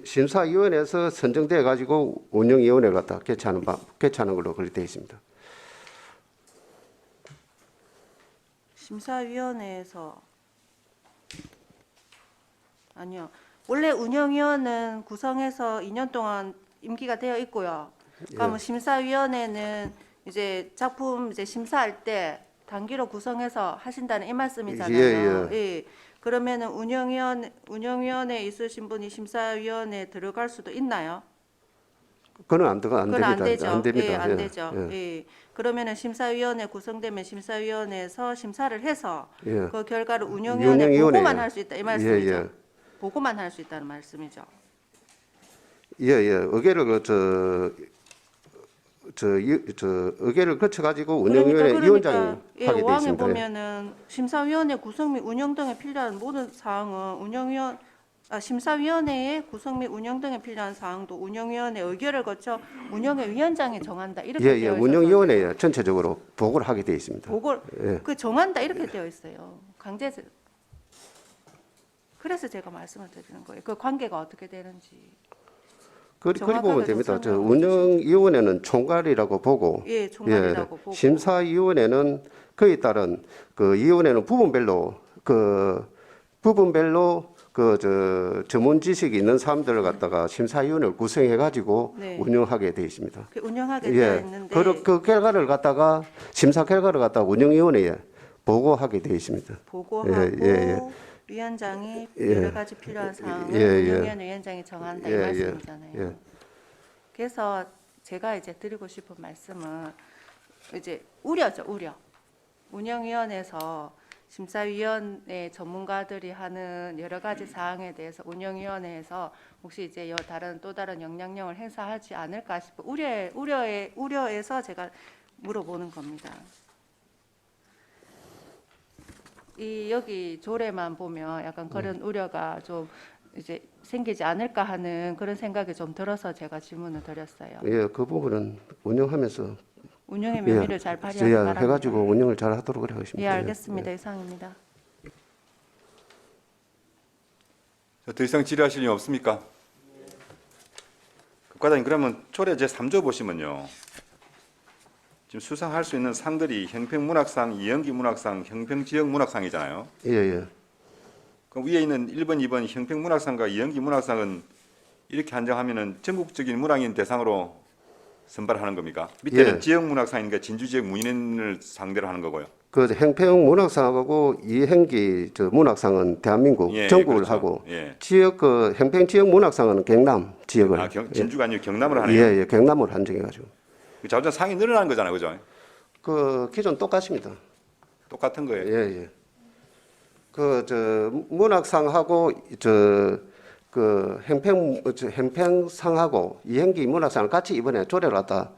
심사위원회에서 선정돼 가지고 운영위원회 갖다 개최하는 걸로 그렇게 돼 있습니다. 심사위원회에서 아니요. 원래 운영위원은 구성해서 2년 동안 임기가 되어 있고요. 그러면 심사위원회는 이제 작품 이제 심사할 때 단기로 구성해서 하신다는 이 말씀이잖아요. 예. 그러면은 운영위원회에 있으신 분이 심사위원회에 들어갈 수도 있나요? 그건 안 그건 안 되죠. 안 됩니다. 예, 안 예, 되죠. 예. 예. 그러면은 심사위원회 구성되면 심사위원회에서 심사를 해서 예. 그 결과를 운영위원회 운영위원회예요. 보고만 할 수 있다 이 말씀이죠. 예. 보고만 할 수 있다는 말씀이죠. 예. 의결을 의결을 거쳐 가지고 운영위원회 위원장이 예, 하게 돼 5항에 있습니다. 보면은 심사위원회 구성 및 운영 등에 필요한 모든 사항은 심사위원회의 구성 및 운영 등에 필요한 사항도 운영위원회 의결을 거쳐 운영회 위원장이 정한다 이렇게 되어 있어서 운영위원회에 전체적으로 보고를 하게 돼 있습니다. 보고를 예. 그 정한다 이렇게 되어 있어요. 강제적. 그래서 제가 말씀을 드리는 거예요. 그 관계가 어떻게 되는지. 그리 보면 정확하게 됩니다. 좀 운영위원회는 총괄이라고 보고, 예, 총괄이라고 보고. 심사위원회는 그에 따른 그 위원회는 부분별로 전문 지식이 있는 사람들을 갖다가 심사위원회를 구성해 가지고 네. 운영하게 돼 있습니다. 그 운영하게 되어 예, 있는데 그 결과를 갖다가 심사 결과를 갖다가 운영위원회에 보고하게 돼 있습니다. 보고하고 예. 위원장이 예. 여러 가지 필요한 사항을 예. 운영위원회 위원장이 정한다 이 예. 말씀이잖아요. 예. 그래서 제가 이제 드리고 싶은 말씀은 이제 우려죠, 우려. 운영위원회에서 심사위원회 전문가들이 하는 여러 가지 사항에 대해서 운영위원회에서 혹시 이제 또 다른 영향력을 행사하지 않을까 싶어 우려에서 제가 물어보는 겁니다. 여기 조례만 보면 약간 그런 우려가 좀 이제 생기지 않을까 하는 그런 생각이 좀 들어서 제가 질문을 드렸어요. 예, 그 부분은 운영하면서 운영의 묘미를 잘 발휘하기 바랍니다. 해가지고 운영을 잘 하도록 하겠습니다. 예, 알겠습니다. 이상입니다. 더 이상 질의하실 일 없습니까? 국과장님, 그러면 조례 제3조 보시면요. 지금 수상할 수 있는 상들이 형평문학상, 이연기 문학상, 형평지역 문학상이잖아요. 예. 그럼 위에 있는 1번, 2번 형평문학상과 이연기 문학상은 이렇게 한정하면은 전국적인 문학인 대상으로 선발하는 겁니까? 밑에는 예. 지역 문학상이니까 진주 지역 문인을 상대로 하는 거고요. 그 형평문학상하고 이행기 문학상은 대한민국 예, 전국을 그렇죠. 하고 예. 지역 형평지역 문학상은 경남 지역을 진주가 아니고 경남을 하네요. 예, 경남을 한정해가지고 점점 상이 늘어나는 거잖아요, 그죠? 그 기존 똑같습니다. 똑같은 거예요. 예. 문학상하고 형평상하고 이행기 문학상을 같이 이번에 조례를 갖다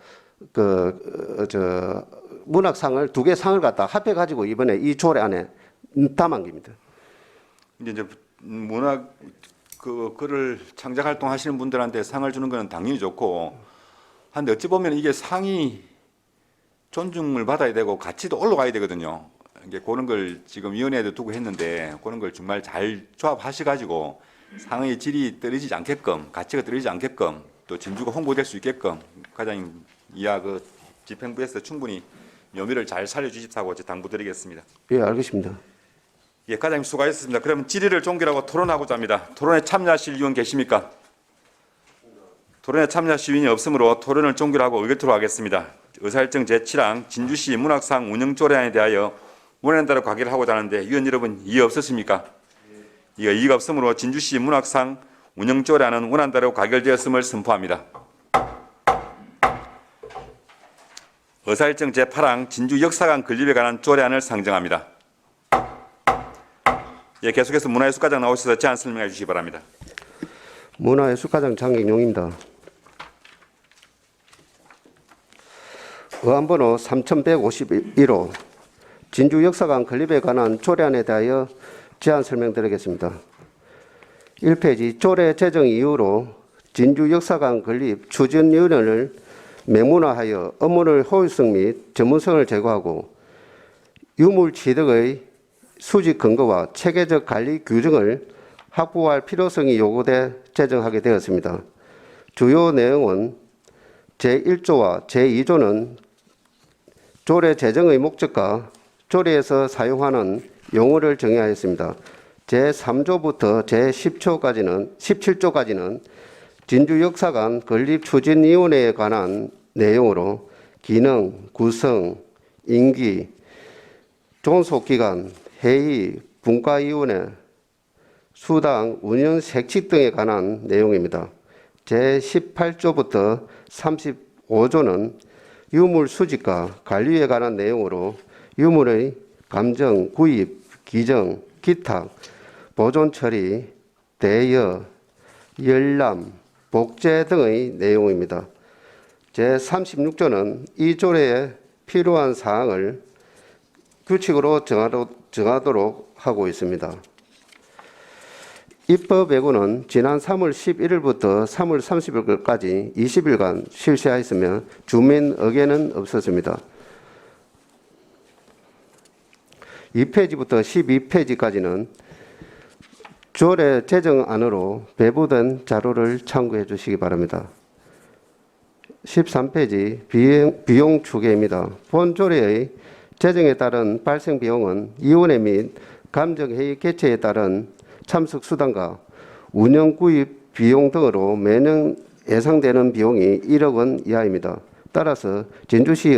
문학상을 2개 상을 갖다 합해 가지고 이번에 이 조례 안에 담은 겁니다. 이제 문학 글을 창작 활동하시는 분들한테 상을 주는 거는 당연히 좋고, 한데 어찌 보면 이게 상이 존중을 받아야 되고 가치도 올라가야 되거든요. 이게 그런 걸 지금 위원회에도 두고 했는데 그런 걸 정말 잘 조합하셔가지고 상의 질이 떨어지지 않게끔, 가치가 떨어지지 않게끔, 또 진주가 홍보될 수 있게끔 과장님 이하 그 집행부에서 충분히 묘미를 잘 살려주십사고 당부드리겠습니다. 예, 알겠습니다. 예, 과장님 수고하셨습니다. 그럼 질의를 종결하고 토론하고자 합니다. 토론에 참여하실 의원 계십니까? 토론에 참여하실 의원이 없으므로 토론을 종결하고 의결토로 하겠습니다. 의사일정 제7항 진주시 문학상 운영조례안에 대하여 원하는 대로 가결을 하고자 하는데 의원 여러분 이의 없으십니까? 이의가 없으므로 진주시 문학상 운영조례안은 원하는 대로 가결되었음을 선포합니다. 의사일정 제8항 진주 역사관 건립에 관한 조례안을 상정합니다. 예, 계속해서 문화예술과장 나오셔서 제안 설명해 주시기 바랍니다. 문화예술과장 장경용입니다. 의안번호 3151호 진주 역사관 건립에 관한 조례안에 대하여 제안 설명드리겠습니다. 1페이지 조례 제정 이후로 진주 역사관 건립 추진위원회를 명문화하여 업무를 효율성 및 전문성을 제고하고 유물 취득의 수직 근거와 체계적 관리 규정을 확보할 필요성이 요구돼 제정하게 되었습니다. 주요 내용은 제1조와 제2조는 조례 제정의 목적과 조례에서 사용하는 용어를 정의하였습니다. 제3조부터 제17조까지는 진주역사관 건립추진위원회에 관한 내용으로 기능, 구성, 임기, 존속기간, 회의, 분과위원회, 수당, 운영 색칙 등에 관한 내용입니다. 제18조부터 35조는 유물 수집과 관리에 관한 내용으로 유물의 감정, 구입, 기증, 기탁, 보존 처리, 대여, 열람, 복제 등의 내용입니다. 제36조는 이 조례에 필요한 사항을 규칙으로 정하도록 하고 있습니다. 입법 예고는 지난 3월 11일부터 3월 30일까지 20일간 실시하였으며 주민 의견은 없었습니다. 2페이지부터 12페이지까지는 조례 제정안으로 배부된 자료를 참고해 주시기 바랍니다. 13페이지 비용 추계입니다. 본 조례의 제정에 따른 발생 비용은 위원회 및 감정회의 개최에 따른 참석 수당과 운영 구입 비용 등으로 매년 예상되는 비용이 1억 원 이하입니다. 따라서 진주시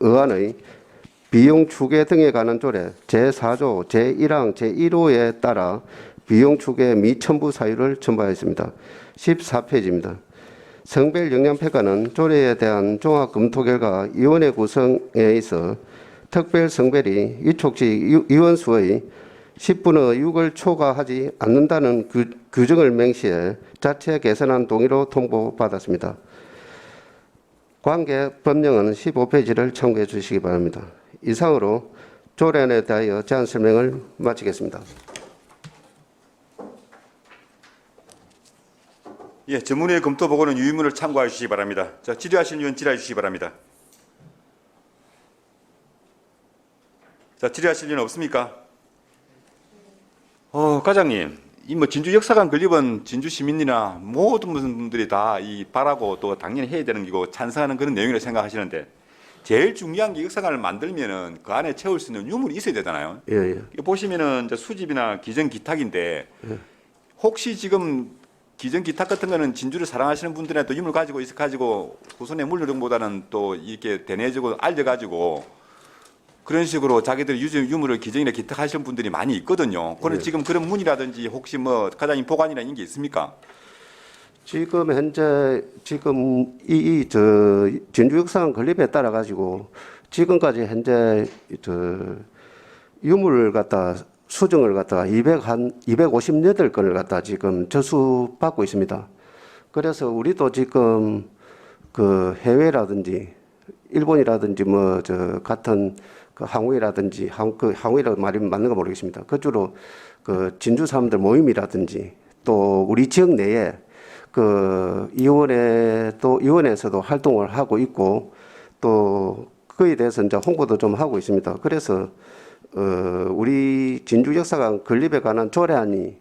의안의 비용 추계 등에 관한 조례 제4조 제1항 제1호에 따라 비용 추계 미첨부 사유를 첨부하였습니다. 14페이지입니다. 성별 역량평가는 조례에 대한 종합 검토 결과 위원회 구성에 있어 특별 성별이 위촉직 위원수의 10분의 6을 초과하지 않는다는 규정을 명시해 자체 개선안 동의로 통보받았습니다. 관계 법령은 15페이지를 참고해 주시기 바랍니다. 이상으로 조례안에 대하여 제안 설명을 마치겠습니다. 예, 전문의의 검토 보고는 유의문을 참고해 주시기 바랍니다. 자, 질의하신 의원 질의해 주시기 바랍니다. 자, 질의하실 의원 없습니까? 과장님, 이 뭐 진주 역사관 건립은 진주 시민이나 모든 분들이 다 이 바라고 또 당연히 해야 되는 거고 찬성하는 그런 내용이라고 생각하시는데 제일 중요한 게 역사관을 만들면은 그 안에 채울 수 있는 유물이 있어야 되잖아요. 예. 이거 보시면은 이제 수집이나 기증 기탁인데 혹시 지금 기증 기탁 같은 거는 진주를 사랑하시는 분들은 또 유물 가지고 있어 가지고 후손의 물류령보다는 또 이렇게 대내적으로 알려가지고 그런 식으로 자기들 유물을 기증이나 기탁하시는 분들이 많이 있거든요. 그런 지금 그런 문이라든지 혹시 뭐 과장님 보관이나 이런 게 있습니까? 지금 현재 진주 역사관 건립에 따라 가지고 지금까지 현재 유물을 갖다 수정을 갖다가 258건을 갖다 지금 저수받고 있습니다. 그래서 우리도 지금 그 해외라든지 일본이라든지 뭐 같은 그 항우이라든지 항우이라고 말이 맞는가 모르겠습니다. 그쪽으로 그 진주 사람들 모임이라든지 또 우리 지역 내에 그 위원회에서도 활동을 하고 있고 또 그에 대해서 이제 홍보도 좀 하고 있습니다. 그래서 우리 진주 역사관 건립에 관한 조례안이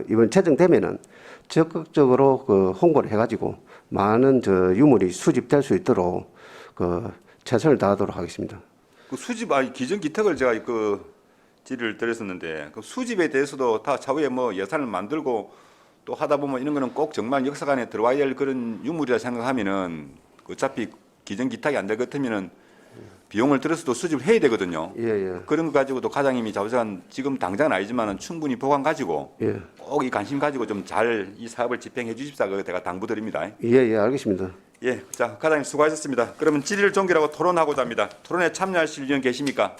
이번 제정되면은 적극적으로 홍보를 해가지고 많은 유물이 수집될 수 있도록 최선을 다하도록 하겠습니다. 그 수집 기존 기탁을 제가 질의를 드렸었는데 그 수집에 대해서도 다 차후에 뭐 예산을 만들고 또 하다 보면 이런 거는 꼭 정말 역사관에 들어와야 될 그런 유물이라 생각하면은 어차피 기존 기탁이 안 될 것 같으면은 비용을 들여서도 수집을 해야 되거든요. 예. 그런 거 가지고도 과장님이 자우지간 지금 당장은 아니지만은 충분히 보관 가지고 예. 꼭 이 관심 가지고 좀 잘 이 사업을 집행해 주십사 제가 당부드립니다. 예, 알겠습니다. 예, 자 과장님 수고하셨습니다. 그러면 질의를 종결하고 토론하고자 합니다. 토론에 참여하실 의원 계십니까?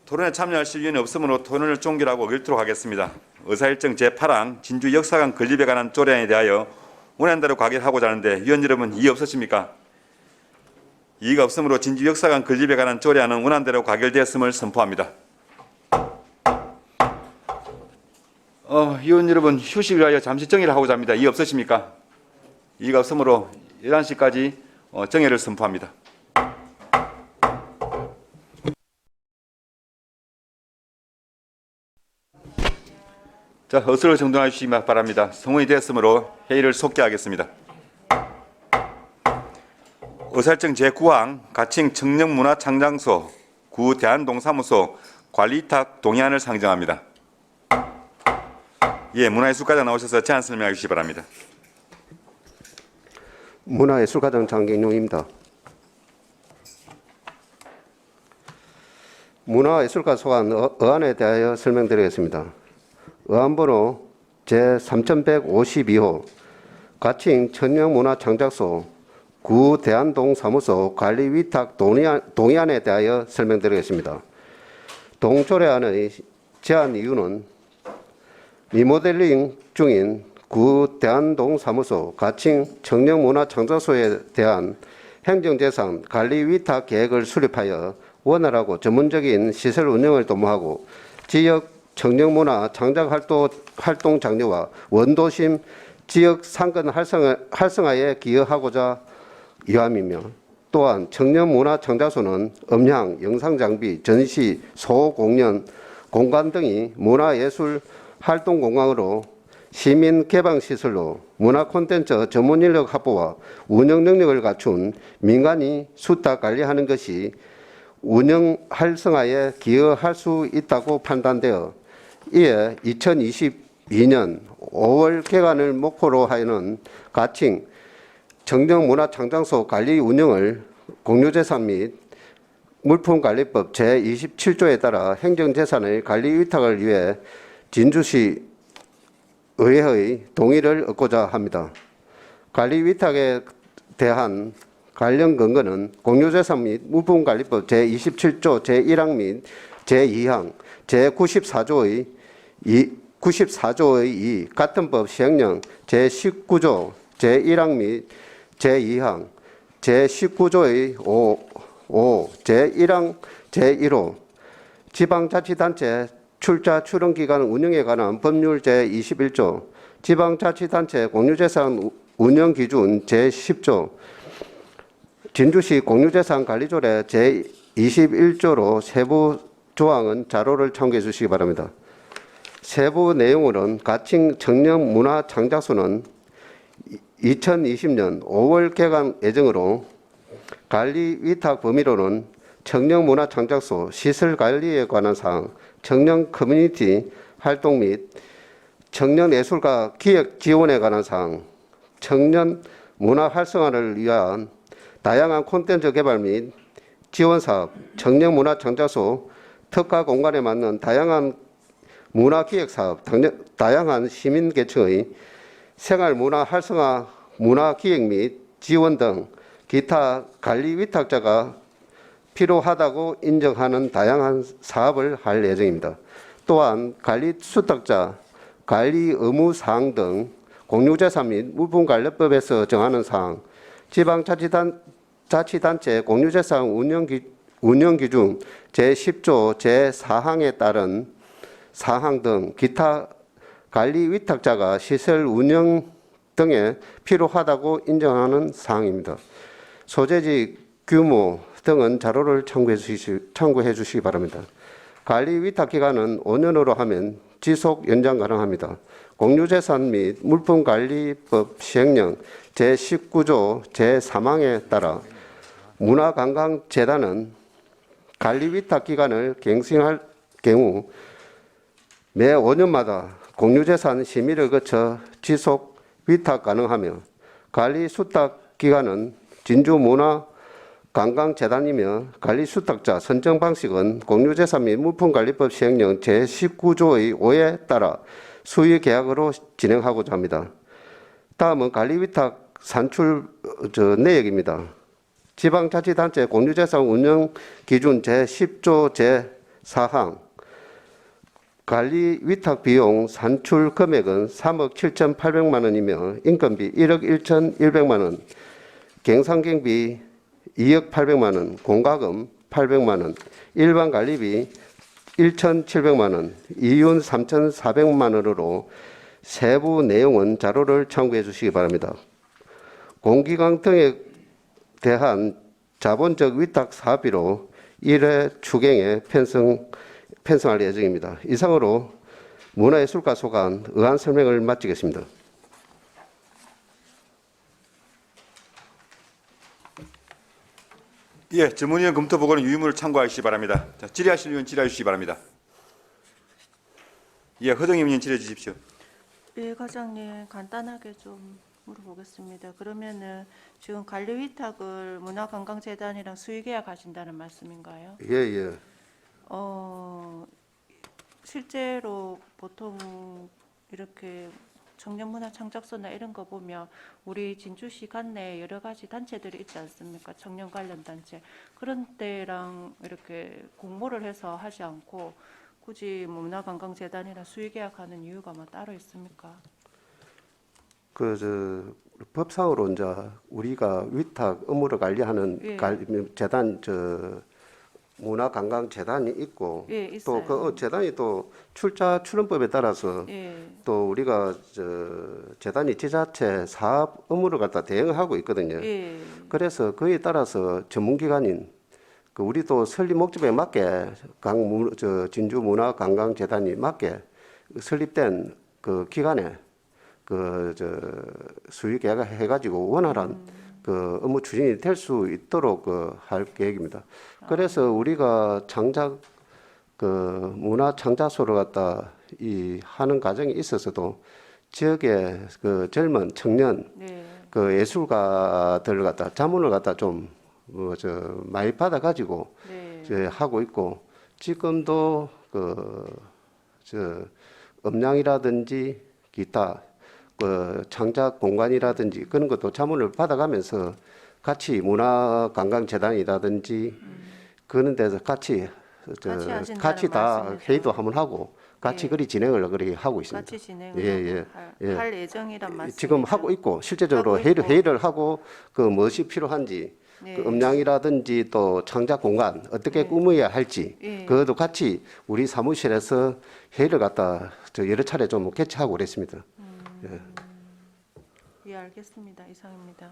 토론에 참여하실 의원이 없으므로 토론을 종결하고 의결토록 하겠습니다. 의사일정 제8항 진주 역사관 건립에 관한 조례안에 대하여 원안대로 가결하고자 하는데 위원 여러분 이의 없으십니까? 이의가 없으므로 진주 역사관 건립에 관한 조례안은 원안대로 가결되었음을 선포합니다. 위원 여러분 휴식을 위하여 잠시 정회를 하고자 합니다. 이의 없으십니까? 이의가 없으므로 11시까지 정회를 선포합니다. 자, 어서로 정돈해 주시기 바랍니다. 성원이 되었으므로 회의를 속개하겠습니다. 의사일정 제9항 가칭 청년문화창장소 구 대한동사무소 관리위탁 동의안을 상정합니다. 예, 문화예술과장 나오셔서 제안 설명해 주시기 바랍니다. 문화예술과장 장경용입니다. 문화예술가 소관 의안에 대하여 설명드리겠습니다. 의안번호 제3152호 가칭 청년문화창작소 구 대한동사무소 관리위탁 동의안에 대하여 설명드리겠습니다. 동조례안의 제안 이유는 리모델링 중인 구 대한동사무소 가칭 청년문화창작소에 대한 행정재산 관리위탁 계획을 수립하여 원활하고 전문적인 시설 운영을 도모하고 지역 청년문화 창작활동 장려와 원도심 지역 상권 활성화에 기여하고자 이함이며 또한 청년문화창작소는 음향, 영상장비, 전시, 소공연, 공간 등이 문화예술 활동공간으로 시민개방시설로 문화콘텐츠 전문인력 확보와 운영 능력을 갖춘 민간이 수탁관리하는 것이 운영 활성화에 기여할 수 있다고 판단되어 이에 2022년 5월 개관을 목표로 하여는 가칭 청년문화창작소 관리 운영을 공유재산 및 물품관리법 제27조에 따라 행정재산의 관리 위탁을 위해 진주시 의회의 동의를 얻고자 합니다. 관리 위탁에 대한 관련 근거는 공유재산 및 물품관리법 제27조 제1항 및 제2항 제94조의 2 같은 법 시행령 제19조 제1항 및 제2항 제19조의 5 제1항 제1호 지방자치단체 출자 출원기관 운영에 관한 법률 제21조 지방자치단체 공유재산 운영기준 제10조 진주시 공유재산관리조례 제21조로 세부 조항은 자료를 참고해 주시기 바랍니다. 세부 내용으로는 가칭 청년문화창작소는 2020년 5월 개관 예정으로 관리 위탁 범위로는 청년문화창작소 시설관리에 관한 사항, 청년 커뮤니티 활동 및 청년예술가 기획 지원에 관한 사항, 청년 문화 활성화를 위한 다양한 콘텐츠 개발 및 지원사업, 청년문화창작소 특화 공간에 맞는 다양한 문화기획사업, 다양한 시민계층의 생활문화 활성화 문화기획 및 지원 등 기타 관리 위탁자가 필요하다고 인정하는 다양한 사업을 할 예정입니다. 또한 관리 수탁자, 관리 의무 사항 등 공유재산 및 물품관리법에서 정하는 사항, 지방자치단체 공유재산 운영기준 제10조 제4항에 따른 사항 등 기타 관리 위탁자가 시설 운영 등에 필요하다고 인정하는 사항입니다. 소재지 규모 등은 자료를 참고해 주시기 바랍니다. 관리 위탁 기간은 5년으로 하면 지속 연장 가능합니다. 공유재산 및 물품관리법 시행령 제19조 제3항에 따라 문화관광재단은 관리 위탁 기간을 갱신할 경우 매 5년마다 공유재산 심의를 거쳐 지속 위탁 가능하며 관리 수탁 기간은 진주문화관광재단이며 관리 수탁자 선정 방식은 공유재산 및 물품관리법 시행령 제19조의 5에 따라 수의 계약으로 진행하고자 합니다. 다음은 관리 위탁 산출 내역입니다. 지방자치단체 공유재산 운영 기준 제10조 제4항 관리 위탁 비용 산출 금액은 3억 7,800만 원이며 인건비 1억 1,100만 원, 갱상경비 2억 800만 원, 공과금 800만 원, 일반 관리비 1,700만 원, 이윤 3,400만 원으로 세부 내용은 자료를 참고해 주시기 바랍니다. 공기관 등에 대한 자본적 위탁 사업비로 1회 추경에 편성할 예정입니다. 이상으로 문화예술가 소관 의안 설명을 마치겠습니다. 예, 전문위원 검토 보고는 유의무를 참고하시기 바랍니다. 자, 질의하실 의원 질의해 주시기 바랍니다. 예, 허정임 의원 질의해 주십시오. 예, 과장님 간단하게 좀 물어보겠습니다. 그러면은 지금 관리 위탁을 문화관광재단이랑 수의계약 하신다는 말씀인가요? 예, 예. 실제로 보통 이렇게 청년문화창작소나 이런 거 보면 우리 진주시 관내에 여러 가지 단체들이 있지 않습니까? 청년 관련 단체. 그런 데랑 이렇게 공모를 해서 하지 않고 굳이 문화관광재단이나 수의계약하는 이유가 뭐 따로 있습니까? 법상으로 이제 우리가 위탁 업무를 관리하는 예. 재단 문화관광재단이 있고 예, 또 있어요. 그 재단이 또 출자출원법에 따라서 예, 또 우리가 재단이 지자체 사업 업무를 갖다 대응하고 있거든요. 예, 그래서 그에 따라서 전문기관인 그 우리도 설립 목적에 맞게 진주문화관광재단이 맞게 설립된 그 기간에 수의 계약을 해가지고 원활한 그 업무 추진이 될 수 있도록 할 계획입니다. 그래서 우리가 창작 문화 창작소를 갖다 하는 과정에 있어서도 지역의 그 젊은 청년 네, 그 예술가들 갖다 자문을 갖다 좀 많이 받아 가지고 네, 하고 있고 지금도 음량이라든지 기타 창작 공간이라든지 그런 것도 자문을 받아가면서 같이 문화관광재단이라든지 그런 데서 같이 하신다는 다 말씀이죠. 회의도 한번 하고 같이 예. 그리 진행을 그렇게 하고 있습니다. 같이 진행을 예, 예. 할 예정이란 말씀. 지금 하고 있고 실제적으로 하고 있고. 회의를 하고 그 무엇이 필요한지 네. 그 음량이라든지 또 창작 공간 어떻게 네. 꾸며야 할지 예. 그것도 같이 우리 사무실에서 회의를 갖다 여러 차례 좀 개최하고 그랬습니다. 예, 알겠습니다. 이상입니다.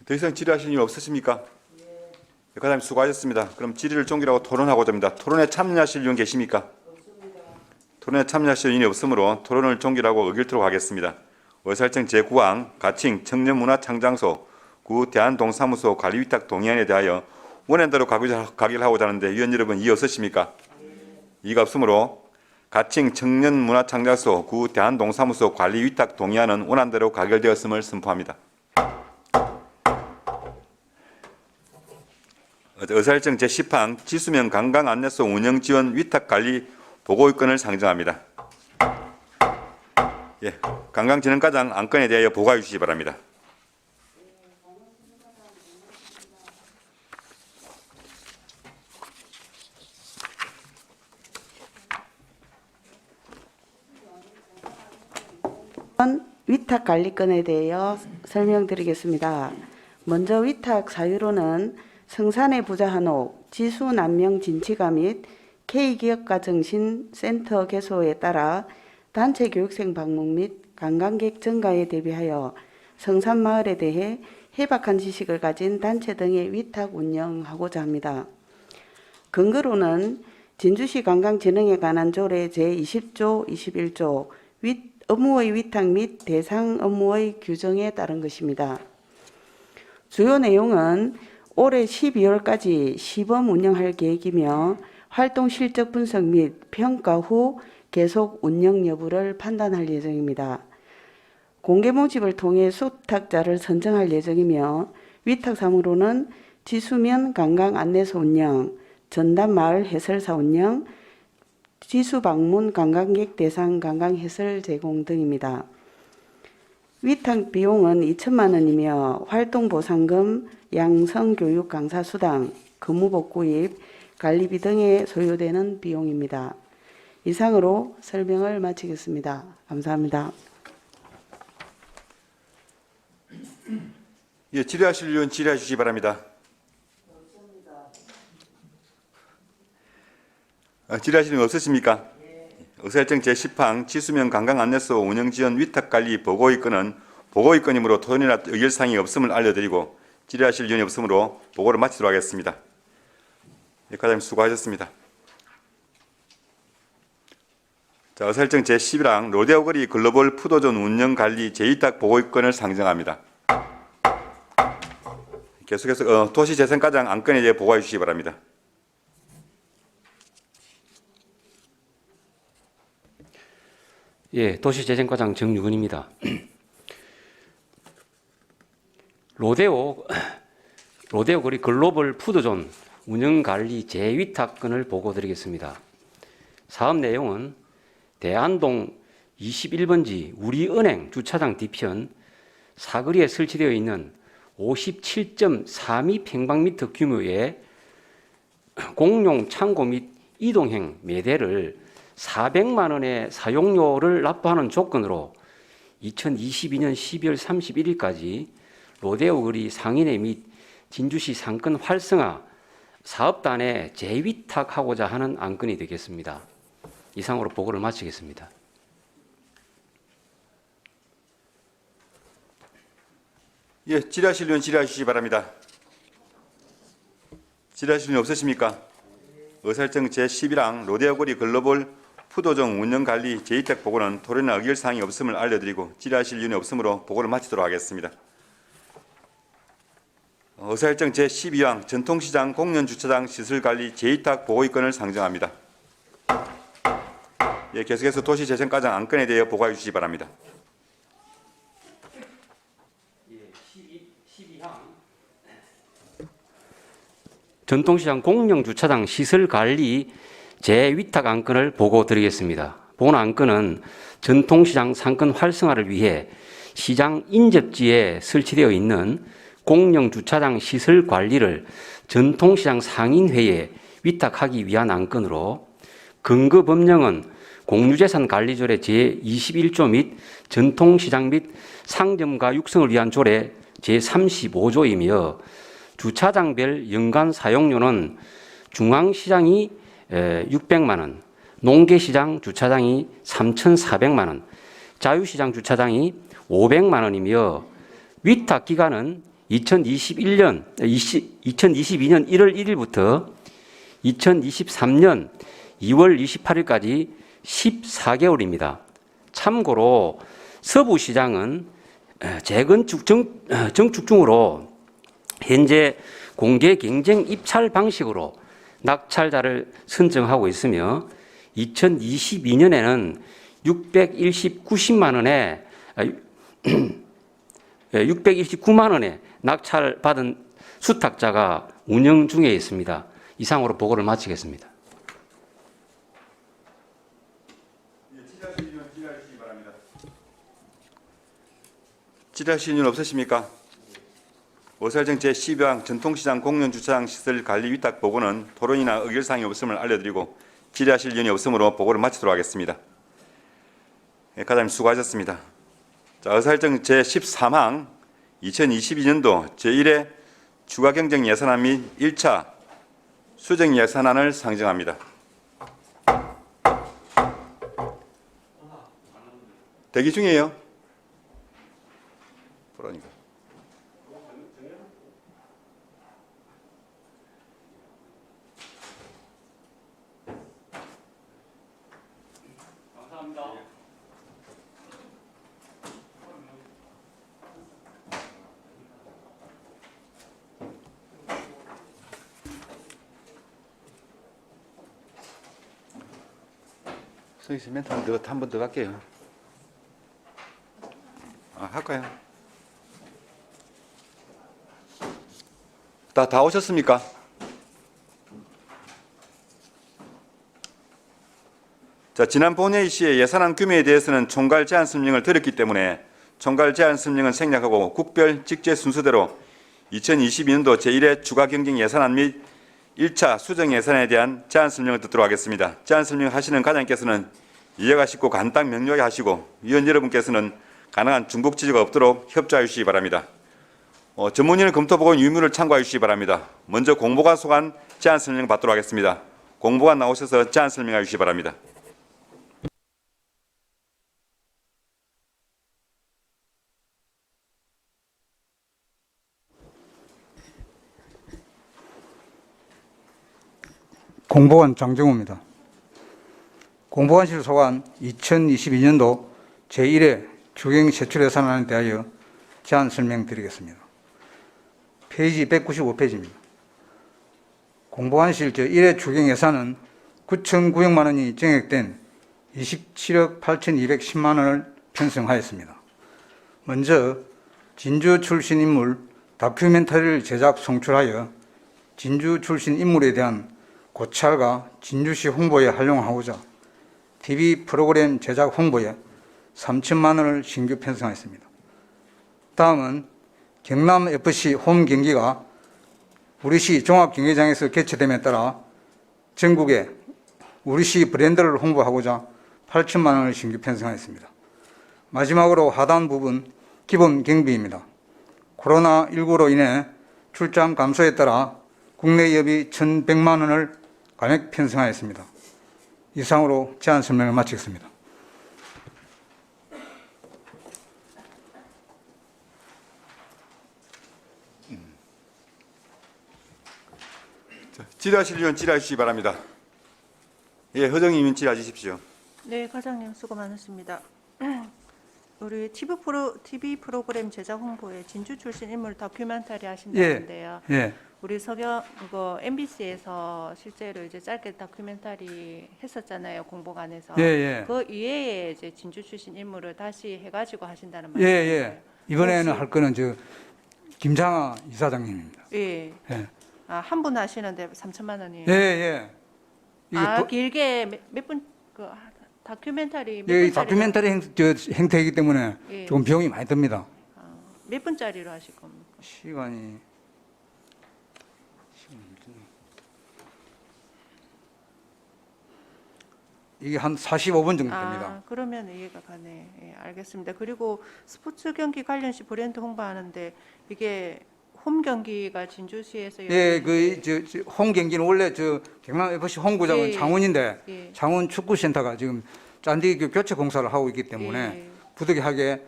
더 이상 질의하실 일 없으십니까? 네, 과장님 수고하셨습니다. 그럼 질의를 종결하고 토론하고자 합니다. 토론에 참여하실 의원 계십니까? 없습니다. 토론에 참여하실 의원이 없으므로 토론을 종결하고 의결토록 하겠습니다. 의사일정 제9항 가칭 청년문화창장소 구 대한동사무소 관리위탁 동의안에 대하여 원안대로 가결하고자 하는데 의원 여러분 이의 없으십니까? 이의가 없으므로 가칭 청년문화창작소 구 대한동사무소 관리위탁 동의안은 원안대로 가결되었음을 선포합니다. 의사일정 제10항 지수명 관광안내소 운영지원 위탁관리 보고의건을 상정합니다. 예, 관광진흥과장 안건에 대하여 보고해 주시기 바랍니다. 위탁 관리건에 대하여 설명드리겠습니다. 먼저 위탁 사유로는 성산의 부자 한옥, 지수 남명 진치가 및 K기업가 정신센터 개소에 따라 단체 교육생 방문 및 관광객 증가에 대비하여 성산마을에 대해 해박한 지식을 가진 단체 등에 위탁 운영하고자 합니다. 근거로는 진주시 관광진흥에 관한 조례 제20조, 21조 업무의 위탁 및 대상 업무의 규정에 따른 것입니다. 주요 내용은 올해 12월까지 시범 운영할 계획이며 활동 실적 분석 및 평가 후 계속 운영 여부를 판단할 예정입니다. 공개 모집을 통해 수탁자를 선정할 예정이며 위탁 사무로는 지수면 관광 안내소 운영, 전담 마을 해설사 운영, 지수 방문 관광객 대상 관광 해설 제공 등입니다. 위탁 비용은 2천만 원이며 활동 보상금, 양성 교육 강사 수당, 근무복 구입, 관리비 등에 소요되는 비용입니다. 이상으로 설명을 마치겠습니다. 감사합니다. 예, 질의하실 의원 질의해 주시기 바랍니다. 질의하시는 거 없으십니까? 의사일정 제10항 지수면 관광 안내소 운영 지원 위탁 관리 보고의 건은 보고의 건이므로 토론이나 의결사항이 없음을 알려드리고 질의하실 의원이 없으므로 보고를 마치도록 하겠습니다. 예, 과장님 수고하셨습니다. 자, 의사일정 제11항 로데오 거리 글로벌 푸드존 운영 관리 재위탁 보고의 건을 상정합니다. 계속해서 도시재생과장 안건에 대해 보고해 주시기 바랍니다. 예, 도시재생과장 정유근입니다. 로데오 거리 글로벌 푸드존 운영관리 재위탁건을 보고드리겠습니다. 사업 내용은 대안동 21번지 우리은행 주차장 뒤편 사거리에 설치되어 있는 57.32평방미터 규모의 공용 창고 및 이동형 매대를 400만 원의 사용료를 납부하는 조건으로 2022년 12월 31일까지 로데오 거리 상인회 및 진주시 상권 활성화 사업단에 재위탁하고자 하는 안건이 되겠습니다. 이상으로 보고를 마치겠습니다. 예, 질의하실 의원 질의해 주시기 바랍니다. 질의하실 의원 없으십니까? 의사일정 제11항 로데오 거리 글로벌 푸드존 운영관리 재위탁 보고는 토론이나 의결사항이 없음을 알려드리고 질의하실 의원이 없으므로 보고를 마치도록 하겠습니다. 의사일정 제12항 전통시장 공연주차장 시설관리 재위탁 보고의 건을 상정합니다. 예, 계속해서 도시재생과장 안건에 대해 보고해 주시기 바랍니다. 전통시장 공영주차장 시설관리 재위탁 안건을 보고드리겠습니다. 본 안건은 전통시장 상권 활성화를 위해 시장 인접지에 설치되어 있는 공영주차장 시설관리를 전통시장 상인회에 위탁하기 위한 안건으로 근거 법령은 공유재산관리조례 제21조 및 전통시장 및 상점가 육성을 위한 조례 제35조이며 주차장별 연간 사용료는 중앙시장이 600만 원, 농계시장 주차장이 3,400만 원, 자유시장 주차장이 500만 원이며 위탁 기간은 2022년 1월 1일부터 2023년 2월 28일까지 14개월입니다. 참고로 서부시장은 재건축 정축 중으로 현재 공개 경쟁 입찰 방식으로 낙찰자를 선정하고 있으며 2022년에는 629만 원에 낙찰받은 수탁자가 운영 중에 있습니다. 이상으로 보고를 마치겠습니다. 질의하실 의원 없으십니까? 의사일정 제12항 전통시장 공연주차장 시설 관리 위탁 보고는 토론이나 의결사항이 없음을 알려드리고 질의하실 의원이 없으므로 보고를 마치도록 하겠습니다. 예, 과장님 수고하셨습니다. 자, 의사일정 제13항 2022년도 제1회 추가경정 예산안 및 1차 수정 예산안을 상정합니다. 대기 중이에요. 그러니까. 서 있으면 한 번 더 갈게요. 할까요? 다 오셨습니까? 자, 지난 본회의 시에 예산안 규모에 대해서는 총괄 제안 설명을 드렸기 때문에 총괄 제안 설명은 생략하고 국별 직제 순서대로 2022년도 제1회 추가 경정 예산안 및 1차 수정 예산에 대한 제안 설명을 듣도록 하겠습니다. 제안 설명하시는 과장님께서는 이해하시고 간단 명료하게 하시고 위원 여러분께서는 가능한 중복 지적이 없도록 협조해 주시기 바랍니다. 전문위원 검토 보고 유무를 참고해 주시기 바랍니다. 먼저 공보관 소관 제안 설명 받도록 하겠습니다. 공보관 나오셔서 제안 설명해 주시기 바랍니다. 공보관 장정우입니다. 공보관실 소관 2022년도 제1회 주경 세출 예산안에 대하여 제안 설명드리겠습니다. 페이지 195페이지입니다. 공보관실 제1회 주경 예산은 9,900만 원이 증액된 27억 8,210만 원을 편성하였습니다. 먼저 진주 출신 인물 다큐멘터리를 제작 송출하여 진주 출신 인물에 대한 고찰과 진주시 홍보에 활용하고자 TV 프로그램 제작 홍보에 3천만 원을 신규 편성하였습니다. 다음은 경남FC 홈 경기가 우리시 종합경기장에서 개최됨에 따라 전국에 우리시 브랜드를 홍보하고자 8천만 원을 신규 편성하였습니다. 마지막으로 하단 부분 기본 경비입니다. 코로나19로 인해 출장 감소에 따라 국내 여비 1,100만 원을 감액 편성하였습니다. 이상으로 제안 설명을 마치겠습니다. 질의하실 의원 질의해 주시기 바랍니다. 예, 허정희 의원 질의해 주십시오. 네, 과장님 수고 많으십니다. 우리 TV 프로그램 제작 홍보에 진주 출신 인물 다큐멘터리 하신다는데요. 예. 우리 MBC에서 실제로 이제 짧게 다큐멘터리 했었잖아요, 공보관에서. 예. 그 이외에 이제 진주 출신 인물을 다시 해가지고 하신다는 예. 말씀이세요? 이번에는 혹시- 할 거는 김장하 이사장님입니다. 예. 예. 한 분 하시는데 3천만 원이에요. 예. 이게 길게 몇 분 다큐멘터리 몇 이 분짜리로- 다큐멘터리 행태이기 때문에 예. 조금 비용이 많이 듭니다. 몇 분짜리로 하실 겁니까? 시간이 이게 한 45분 정도 됩니다. 그러면 이해가 가네. 예, 알겠습니다. 그리고 스포츠 경기 관련시 브랜드 홍보하는데 이게 홈 경기가 진주시에서 예, 열리는데 홈 경기는 원래 경남 FC 홈구장은 예. 창원인데 예. 창원 축구센터가 지금 잔디 교체 공사를 하고 있기 때문에 예. 부득이하게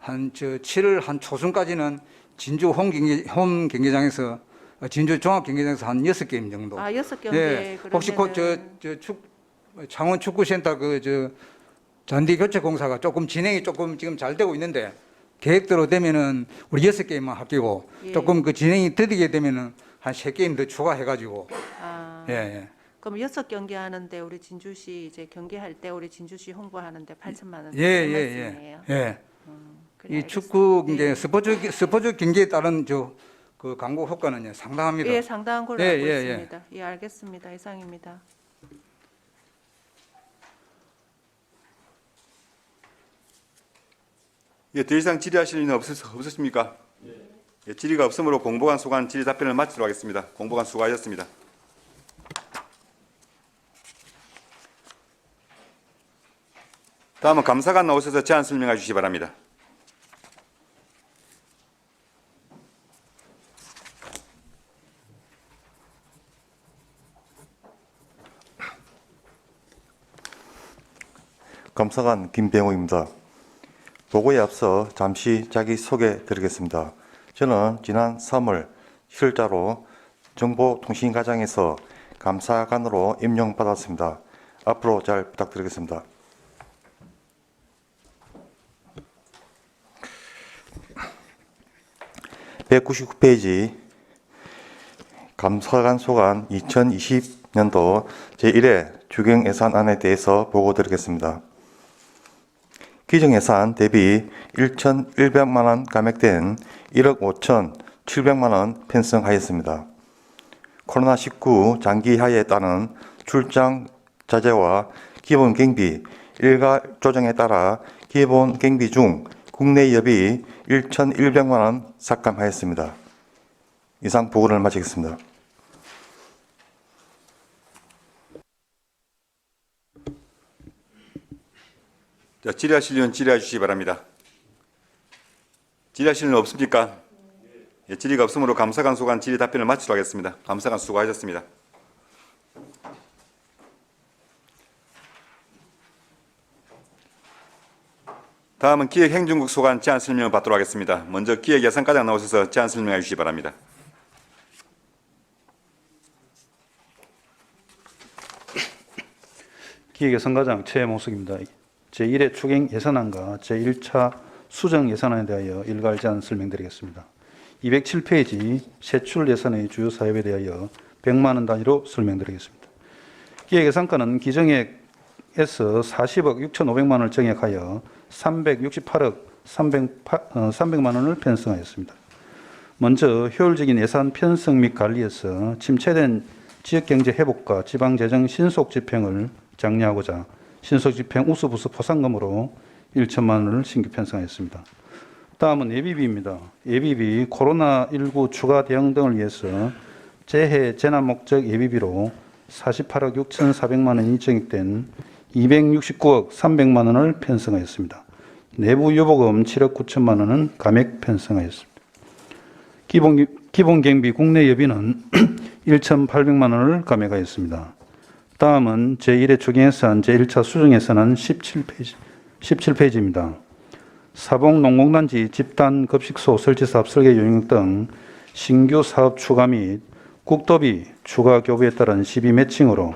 7월 한 초순까지는 진주 홈 경기장에서 진주 종합 경기장에서 한 6게임 정도. 6경기. 예. 혹시 창원 축구센터 잔디 교체 공사가 진행이 지금 잘 되고 있는데 계획대로 되면은 우리 6게임만 합기고 예. 조금 진행이 더디게 되면은 한 3게임 더 추가해가지고 예. 그럼 6경기 하는데 우리 진주시 이제 경기할 때 우리 진주시 홍보하는데 8천만 원. 예. 그래, 이 알겠습니다. 축구 네. 이제 스포츠 경기에 따른 그 광고 효과는 상당합니다. 예, 상당한 걸로 예, 알고 예, 있습니다. 예, 알겠습니다. 이상입니다. 예, 더 이상 질의하실 의원 없으십니까? 예, 질의가 없으므로 공보관 소관 질의 답변을 마치도록 하겠습니다. 공보관 수고하셨습니다. 다음은 감사관 나오셔서 제안 설명해 주시기 바랍니다. 감사관 김병호입니다. 보고에 앞서 잠시 자기소개 드리겠습니다. 저는 지난 3월 실자로 정보통신과장에서 감사관으로 임명받았습니다. 앞으로 잘 부탁드리겠습니다. (199페이지) 감사관 소관 2022 2024년도 제1회 추경예산안에 대해서 보고드리겠습니다. 기정예산 대비 1,100만 원 감액된 1억 5,700만 원 편성하였습니다. 코로나19 장기화에 따른 출장 자제와 기본 경비 일가 조정에 따라 기본 경비 중 국내 여비 1,100만 원 삭감하였습니다. 이상 보고를 마치겠습니다. 자, 질의하실 의원 질의해 주시기 바랍니다. 질의하실 의원 없습니까? 예, 질의가 없으므로 감사관 소관 질의 답변을 마치도록 하겠습니다. 감사관 수고하셨습니다. 다음은 기획행정국 소관 제안 설명을 받도록 하겠습니다. 먼저 기획예산과장 나오셔서 제안 설명해 주시기 바랍니다. 기획예산과장 최모석입니다. 제1회 추경 예산안과 제1차 수정 예산안에 대하여 일괄 제안 설명드리겠습니다. 207페이지 세출 예산의 주요 사업에 대하여 100만 원 단위로 설명드리겠습니다. 기획예산과는 기정액에서 40억 6,500만 원을 정액하여 368억 300만 원을 편성하였습니다. 먼저 효율적인 예산 편성 및 관리에서 침체된 지역경제 회복과 지방재정 신속 집행을 장려하고자 신속집행 우수부서 포상금으로 1천만 원을 신규 편성하였습니다. 다음은 예비비입니다. 예비비 코로나19 추가 대응 등을 위해서 재해 재난 목적 예비비로 48억 6,400만 원이 정액된 269억 300만 원을 편성하였습니다. 내부 유보금 7억 9천만 원은 감액 편성하였습니다. 기본 경비 국내 여비는 1,800만 원을 감액하였습니다. 다음은 제1회 추경예산 제1차 수정예산안 17페이지입니다. 사봉 농공단지 집단 급식소 설치 사업 설계 용역 등 신규 사업 추가 및 국도비 추가 교부에 따른 시비 매칭으로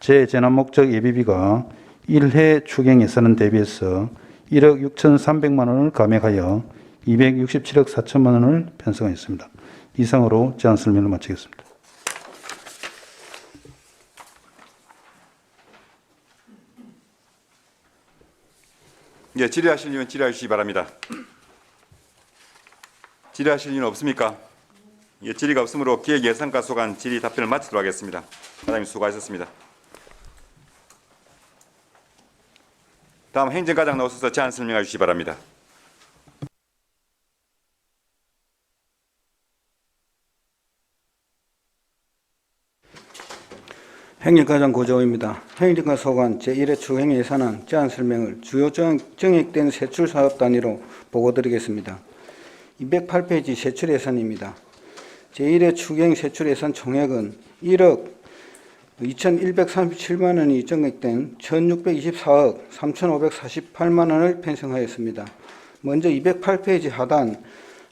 재재난 목적 예비비가 1회 추경예산안 대비해서 1억 6,300만 원을 감액하여 267억 4천만 원을 편성하였습니다. 이상으로 제안 설명을 마치겠습니다. 예, 질의하실 의원 질의해 주시기 바랍니다. 질의하실 의원 없습니까? 예, 질의가 없으므로 기획예산과 소관 질의 답변을 마치도록 하겠습니다. 과장님 수고하셨습니다. 다음 행정과장 나오셔서 제안 설명해 주시기 바랍니다. 행정과장 고재호입니다. 행정과 소관 제1회 추경 예산안 제안 설명을 주요 정액된 세출 사업 단위로 보고드리겠습니다. 208페이지 세출 예산입니다. 제1회 추경 세출 예산 총액은 1억 2,137만 원이 정액된 1,624억 3,548만 원을 편성하였습니다. 먼저 208페이지 하단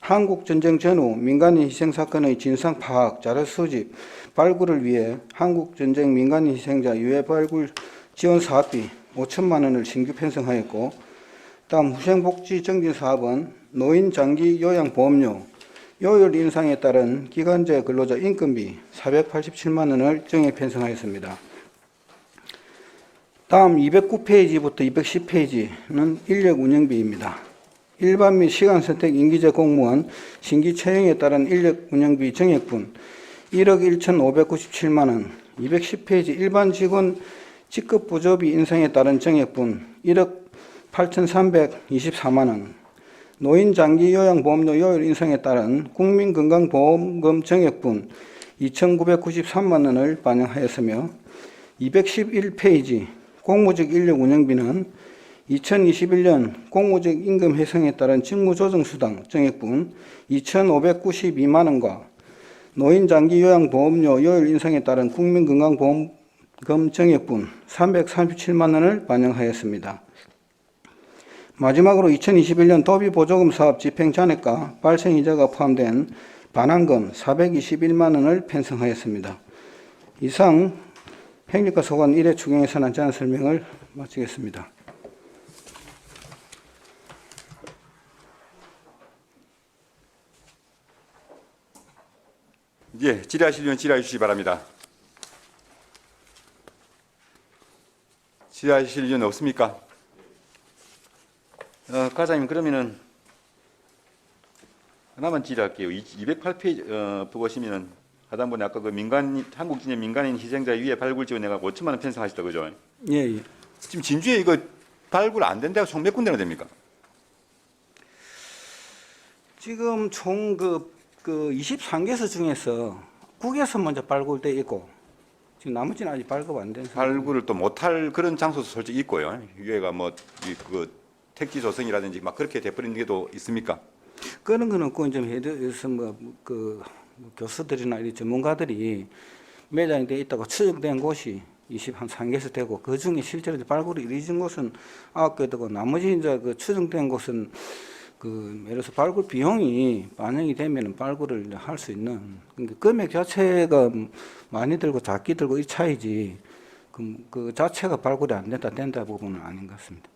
한국전쟁 전후 민간인 희생사건의 진상 파악, 자료 수집, 발굴을 위해 한국전쟁 민간인 희생자 유해 발굴 지원 사업비 5천만 원을 신규 편성하였고, 다음 후생복지 정진 사업은 노인 장기 요양보험료, 요율 인상에 따른 기간제 근로자 인건비 487만 원을 정액 편성하였습니다. 다음 209페이지부터 210페이지는 인력 운영비입니다. 일반 및 시간 선택 임기제 공무원 신규 채용에 따른 인력 운영비 정액분 1억 1,597만 원, 210페이지 일반 직원 직급 부조비 인상에 따른 정액분 1억 8,324만 원, 노인 장기 요양보험료 요율 인상에 따른 국민건강보험금 정액분 2,993만 원을 반영하였으며, 211페이지 공무직 인력 운영비는 2021년 공무직 임금 회상에 따른 직무조정수당 정액분 2,592만 원과 노인 장기 요양보험료 요율 인상에 따른 국민건강보험금 정액분 337만 원을 반영하였습니다. 마지막으로 2021년 도비보조금 사업 집행 잔액과 발생이자가 포함된 반환금 421만 원을 편성하였습니다. 이상 행정과 소관 1회 추경예산안 제안 설명을 마치겠습니다. 예, 질의하실 의원 질의해 주시기 바랍니다. 질의하실 의견 없습니까? 과장님 그러면은 하나만 질의할게요. 208페이지 보시면은 하단번에 아까 그 한국 진의 민간인 희생자 위해 발굴 지원해가 5천만 원 편성하셨다 그죠? 예, 예. 지금 진주에 이거 발굴 안 된 데가 총 몇 군데나 됩니까? 지금 총 그 23개소 중에서 9개소 먼저 발굴돼 있고 지금 나머지는 아직 발굴 안 된 상태. 발굴을 또 못할 그런 장소도 솔직히 있고요. 위에가 그 택지 조성이라든지 막 그렇게 돼버린 게도 있습니까? 그런 건 없고 이제 해서 그 교수들이나 이 전문가들이 매장이 돼 있다고 추정된 곳이 23개소 되고 그 중에 실제로 발굴이 이루어진 곳은 9개 되고 나머지 이제 그 추정된 곳은 그 예를 들어서 발굴 비용이 반영이 되면은 발굴을 할 수 있는 그러니까 금액 자체가 많이 들고 작게 들고 이 차이지 그 자체가 발굴이 안 된다 부분은 아닌 것 같습니다.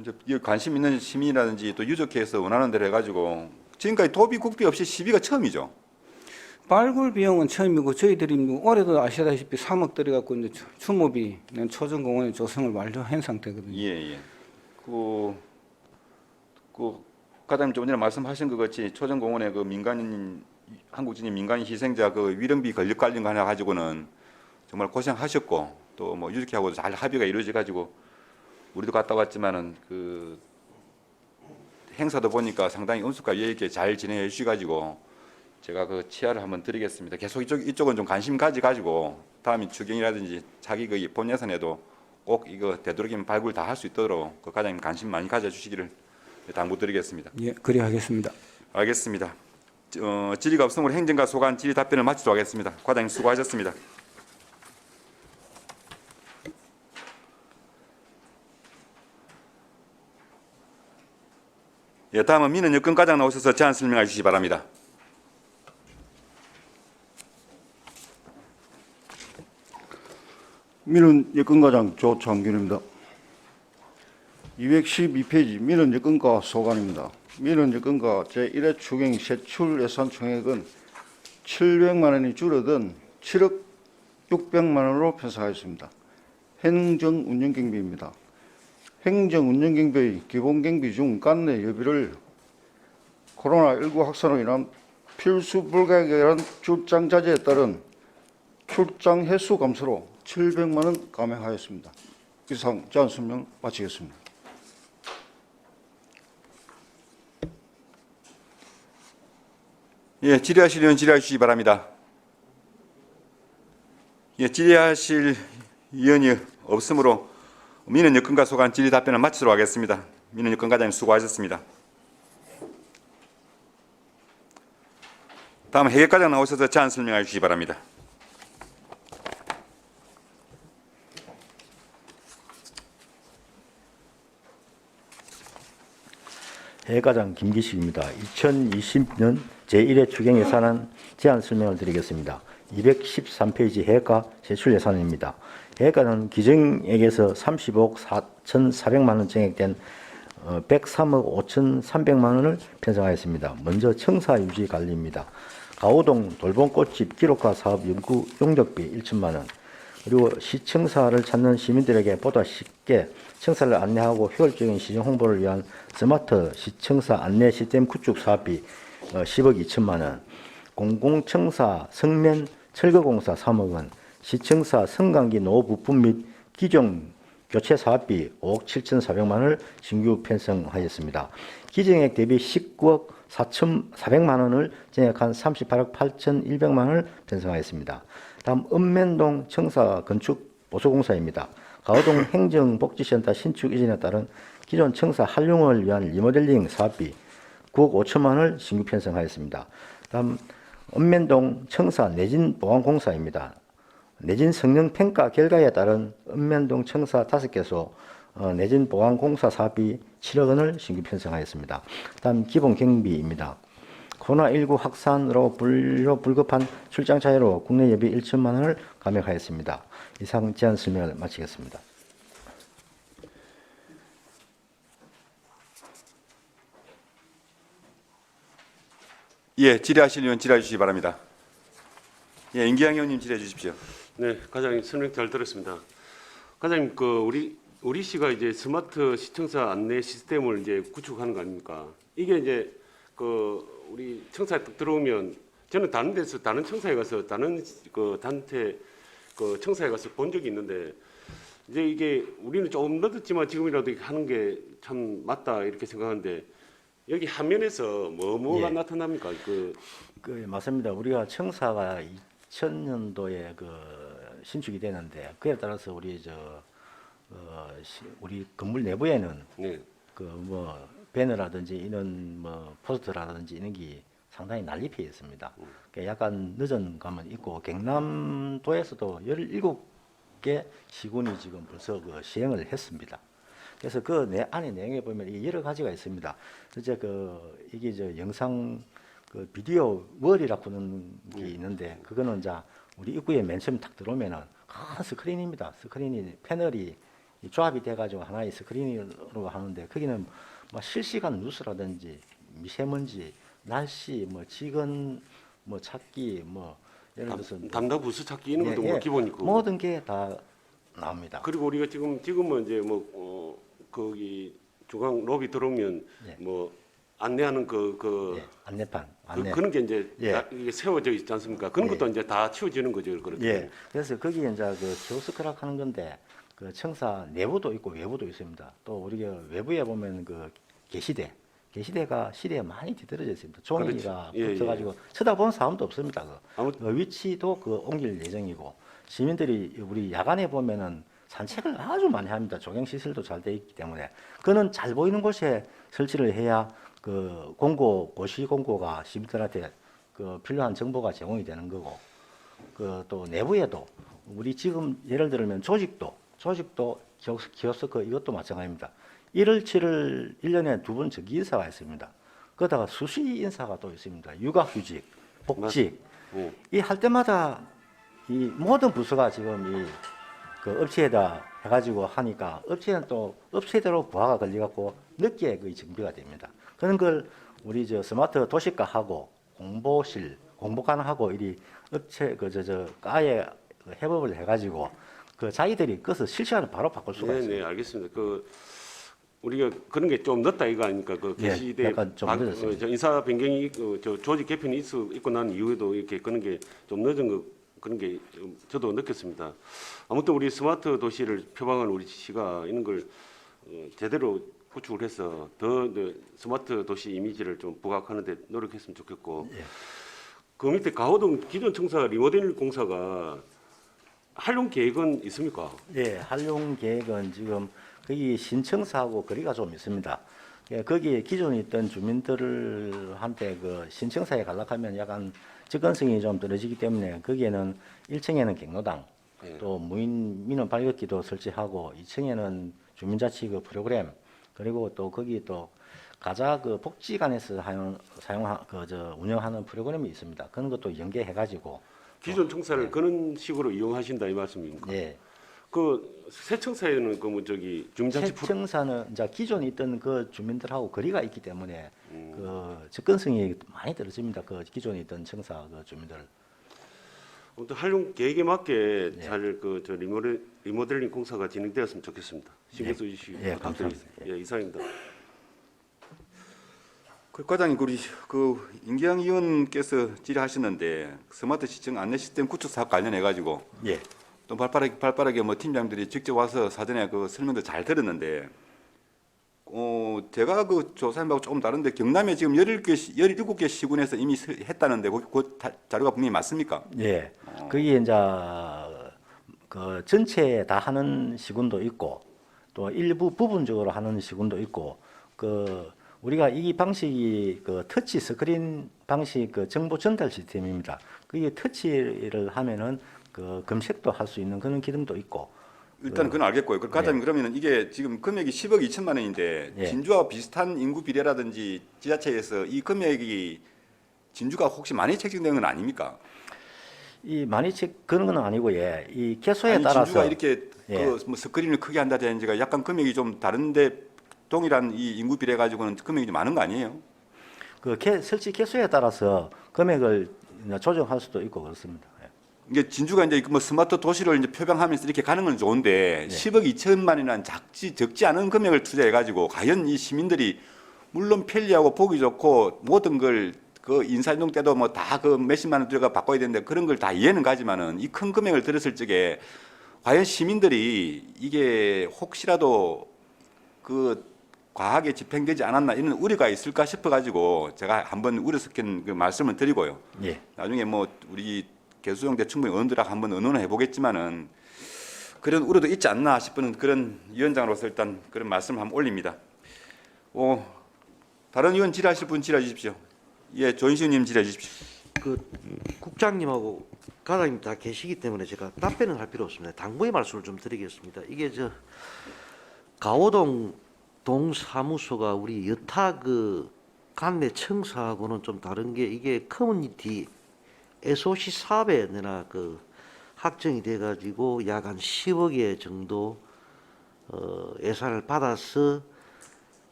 이제 이 관심 있는 시민이라든지 또 유족회에서 원하는 대로 해가지고 지금까지 도비 국비 없이 시비가 처음이죠. 발굴 비용은 처음이고 저희들이 올해도 아시다시피 3억 들여갖고 이제 추모비 초전공원의 조성을 완료한 상태거든요. 예. 그 과장님 좀 전에 말씀하신 것 같이 초전공원의 그 한국진인 민간인 희생자 그 위령비 권력 관련 하나 가지고는 정말 고생하셨고 또 뭐 유족회하고 잘 합의가 이루어져 가지고 우리도 갔다 왔지만은 그 행사도 보니까 상당히 엄숙하게 여유 있게 잘 진행해 주셔가지고 제가 그 치아를 한번 드리겠습니다. 계속 이쪽은 좀 관심 가지고 다음에 추경이라든지 자기 그 본 예산에도 꼭 이거 되도록이면 발굴 다 할 수 있도록 그 과장님 관심 많이 가져주시기를 당부드리겠습니다. 예, 그리 하겠습니다. 알겠습니다. 질의가 없으므로 행정과 소관 질의 답변을 마치도록 하겠습니다. 과장님 수고하셨습니다. 예, 다음은 민은 여건과장 나오셔서 제안 설명해 주시기 바랍니다. 민원 여건과장 조창균입니다. 212페이지 민원 여건과 소관입니다. 민원 여건과 제1회 추경 세출 예산 총액은 700만 원이 줄어든 7억 600만 원으로 편성하였습니다. 행정운영경비입니다. 행정운영경비의 기본경비 중 관내 여비를 코로나19 확산으로 인한 필수 불가결한 출장 자제에 따른 출장 횟수 감소로 700만 원 감액하였습니다. 이상 제안 설명 마치겠습니다. 예, 질의하실 의원 질의해 주시기 바랍니다. 예, 질의하실 의원이 없으므로 민원 여건과 소관 질의 답변을 마치도록 하겠습니다. 민원 여건과장님 수고하셨습니다. 다음 해결과장 나오셔서 제안 설명해 주시기 바랍니다. 해과장 김기식입니다. 2020년 제1회 추경 예산안 제안 설명을 드리겠습니다. 213페이지 해가 제출 예산입니다. 해가는 기정액에서 30억 4,400만 원 증액된 103억 5,300만 원을 편성하였습니다. 먼저 청사 유지 관리입니다. 가오동 돌봄꽃집 기록화 사업 연구 용적비 1천만 원, 그리고 시청사를 찾는 시민들에게 보다 쉽게 청사를 안내하고 효율적인 시정 홍보를 위한 스마트 시청사 안내 시스템 구축 사업비 10억 2천만 원, 공공청사 성면 철거공사 3억 원, 시청사 성강기 노후 부품 및 기종 교체 사업비 5억 7,400만 원을 신규 편성하였습니다. 기정액 대비 19억 4,400만 원을 증액한 38억 8,100만 원을 편성하였습니다. 다음 읍면동 청사 건축 보수공사입니다. 가오동 행정복지센터 신축 이전에 따른 기존 청사 활용을 위한 리모델링 사업비 9억 5천만 원을 신규 편성하였습니다. 다음 읍면동 청사 내진 보강공사입니다. 내진 성능 평가 결과에 따른 읍면동 청사 5개소 내진 보강공사 사업비 7억 원을 신규 편성하였습니다. 다음 기본 경비입니다. 코로나19 확산으로 불급한 출장 차이로 국내 예비 1천만 원을 감액하였습니다. 이상 제안 설명을 마치겠습니다. 예, 질의하실 의원 질의해 주시기 바랍니다. 예, 임기양 의원님 질의해 주십시오. 네, 과장님 설명 잘 들었습니다. 과장님, 우리 시가 이제 스마트 시청사 안내 시스템을 이제 구축하는 거 아닙니까? 이게 이제 우리 청사에 딱 들어오면 저는 다른 데서 다른 청사에 가서 다른 단체 청사에 가서 본 적이 있는데 이제 이게 우리는 조금 늦었지만 지금이라도 이렇게 하는 게 참 맞다 이렇게 생각하는데 여기 화면에서 뭐가 예. 나타납니까? 맞습니다. 우리가 청사가 2000년도에 신축이 되는데 그에 따라서 우리 건물 내부에는 네. 배너라든지 이런 포스터라든지 이런 게 상당히 난립해 있습니다. 약간 늦은 감은 있고 경남도에서도 17개 시군이 지금 벌써 시행을 했습니다. 그래서 안에 내용에 보면 이게 여러 가지가 있습니다. 이제 이게 영상 비디오 월이라고 하는 게 있는데 그거는 우리 입구에 맨 처음 딱 들어오면은 큰 스크린입니다. 스크린이 패널이 조합이 돼가지고 하나의 스크린으로 하는데 거기는 실시간 뉴스라든지 미세먼지, 날씨, 직원 찾기, 예를 들어서 담당 부서 찾기 이런 것도 기본이고 모든 게 다 나옵니다. 그리고 우리가 지금은 이제 거기 중앙 로비 들어오면 안내하는 안내판 그런 게 이제 이게 세워져 있지 않습니까? 그런 것도 이제 다 치워지는 거죠, 그렇게. 예. 그래서 거기에 이제 키오스크라 하는 건데 청사 내부도 있고 외부도 있습니다. 또 우리가 외부에 보면 게시대가 시대에 많이 뒤떨어져 있습니다. 종이가 붙어가지고 쳐다보는 사람도 없습니다. 위치도 옮길 예정이고 시민들이 우리 야간에 보면은 산책을 아주 많이 합니다. 조경 시설도 잘 돼 있기 때문에 그는 잘 보이는 곳에 설치를 해야 고시 공고가 시민들한테 필요한 정보가 제공이 되는 거고 또 내부에도 우리 지금 예를 들면 조직도 키오스크 이것도 마찬가지입니다. 1월 7일 1년에 2번 정기 인사가 있습니다. 그러다가 수시 인사가 또 있습니다. 육아휴직, 복직 이 할 때마다 이 모든 부서가 지금 업체에다 해가지고 하니까 업체는 또 업체대로 부하가 걸려갖고 늦게 정비가 됩니다. 그런 걸 우리 스마트 도시과하고 공보관하고 이 업체 과에 협업을 해가지고 자기들이 그것을 실시간으로 바로 바꿀 수가 있습니다. 네, 알겠습니다. 우리가 그런 게 좀 늦다 이거 아닙니까? 게시대 인사 변경이 조직 개편이 있고 난 이후에도 이렇게 그런 게 좀 늦은 그런 게 저도 느꼈습니다. 아무튼 우리 스마트 도시를 표방한 우리 시가 이런 걸 제대로 구축을 해서 더 스마트 도시 이미지를 좀 부각하는 데 노력했으면 좋겠고 그 밑에 가호동 기존 청사 리모델 공사가 활용 계획은 있습니까? 예, 활용 계획은 지금 거기 신청사하고 거리가 좀 있습니다. 거기에 기존에 있던 주민들한테 신청사에 갈락하면 약간 접근성이 좀 떨어지기 때문에 거기에는 1층에는 경로당, 또 민원 발급기도 설치하고 2층에는 주민자치 프로그램 그리고 또 거기 또 가자 복지관에서 운영하는 프로그램이 있습니다. 그런 것도 연계해가지고 기존 청사를 그런 식으로 이용하신다 이 말씀입니까? 네. 새 청사에는 주민자치 새 청사는 이제 기존에 있던 주민들하고 거리가 있기 때문에 접근성이 많이 떨어집니다. 기존에 있던 청사 주민들. 아무튼 활용 계획에 맞게 잘 리모델링 공사가 진행되었으면 좋겠습니다. 신경 써주시기 감사합니다. 이상입니다. 과장님, 우리 임기영 의원께서 질의하셨는데 스마트 시청 안내 시스템 구축 사업 관련해 가지고 또 발빠르게 팀장들이 직접 와서 사전에 설명도 잘 들었는데 제가 조사님하고 조금 다른데 경남에 지금 17개 시군에서 이미 했다는데 그 자료가 분명히 맞습니까? 예. 거기 이제 전체 다 하는 시군도 있고 또 일부 부분적으로 하는 시군도 있고 우리가 이 방식이 터치 스크린 방식 정보 전달 시스템입니다. 그게 터치를 하면은 검색도 할 수 있는 그런 기능도 있고. 일단 그건 알겠고요. 과장님 그러면은 이게 지금 금액이 10억 2천만 원인데 진주와 비슷한 인구 비례라든지 지자체에서 이 금액이 진주가 혹시 많이 책정된 건 아닙니까? 이 많이 그런 건 아니고 이 개소에 따라서 진주가 이렇게 스크린을 크게 한다든지가 약간 금액이 좀 다른데 동일한 이 인구 비례 가지고는 금액이 좀 많은 거 아니에요? 설치 개수에 따라서 금액을 조정할 수도 있고 그렇습니다. 이게 진주가 이제 뭐 스마트 도시를 이제 표방하면서 이렇게 가는 건 좋은데 10억 2천만이라는 적지 않은 금액을 투자해 가지고 과연 이 시민들이 물론 편리하고 보기 좋고 모든 걸 그 인사이동 때도 뭐 다 그 몇십만 원 들어가 바꿔야 되는데 그런 걸 다 이해는 가지만은 이 큰 금액을 들었을 적에 과연 시민들이 이게 혹시라도 그 과하게 집행되지 않았나 이런 우려가 있을까 싶어 가지고 제가 한번 우려 섞인 그 말씀을 드리고요. 예. 나중에 뭐 우리 개수용 대 충분히 의원들하고 한번 의논을 해보겠지만은 그런 우려도 있지 않나 싶은 그런 위원장으로서 일단 그런 말씀을 한번 올립니다. 다른 의원 질의하실 분 질의해 주십시오. 예, 조인수 의원님 질의해 주십시오. 그 국장님하고 과장님 다 계시기 때문에 제가 답변은 할 필요 없습니다. 당부의 말씀을 좀 드리겠습니다. 이게 저 가오동 동사무소가 우리 여타 그 관내 청사하고는 좀 다른 게 이게 커뮤니티 SOC 사업에 내나 그 확정이 돼가지고 약 한 10억에 정도 예산을 받아서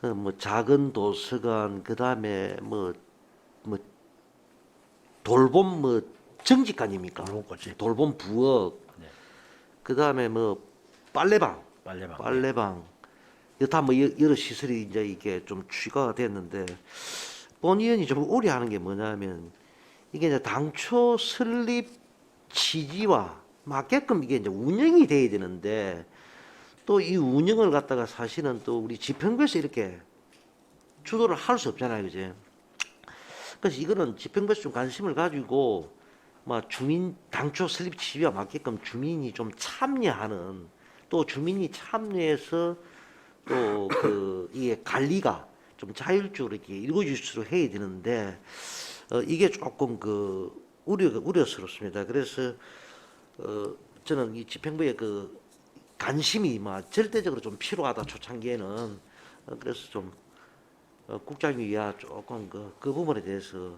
뭐 작은 도서관 그다음에 뭐 돌봄 뭐 정직관입니까? 돌봄 부엌 그다음에 뭐 빨래방 여타 뭐 여러 시설이 이제 이게 좀 추가가 됐는데 본 의원이 좀 우려하는 게 뭐냐면 이게 이제 당초 설립 취지와 맞게끔 이게 이제 운영이 돼야 되는데 또 이 운영을 갖다가 사실은 또 우리 집행부에서 이렇게 주도를 할 수 없잖아요, 그제? 그래서 이거는 집행부에서 좀 관심을 가지고 막 주민 당초 설립 취지와 맞게끔 주민이 좀 참여하는 또 주민이 참여해서 또 그 이게 관리가 좀 자율적으로 이렇게 이루어질 수 있도록 해야 되는데 이게 조금 그 우려스럽습니다. 그래서 저는 이 집행부의 그 관심이 막 절대적으로 좀 필요하다 초창기에는 그래서 좀 국장위야 조금 그 부분에 대해서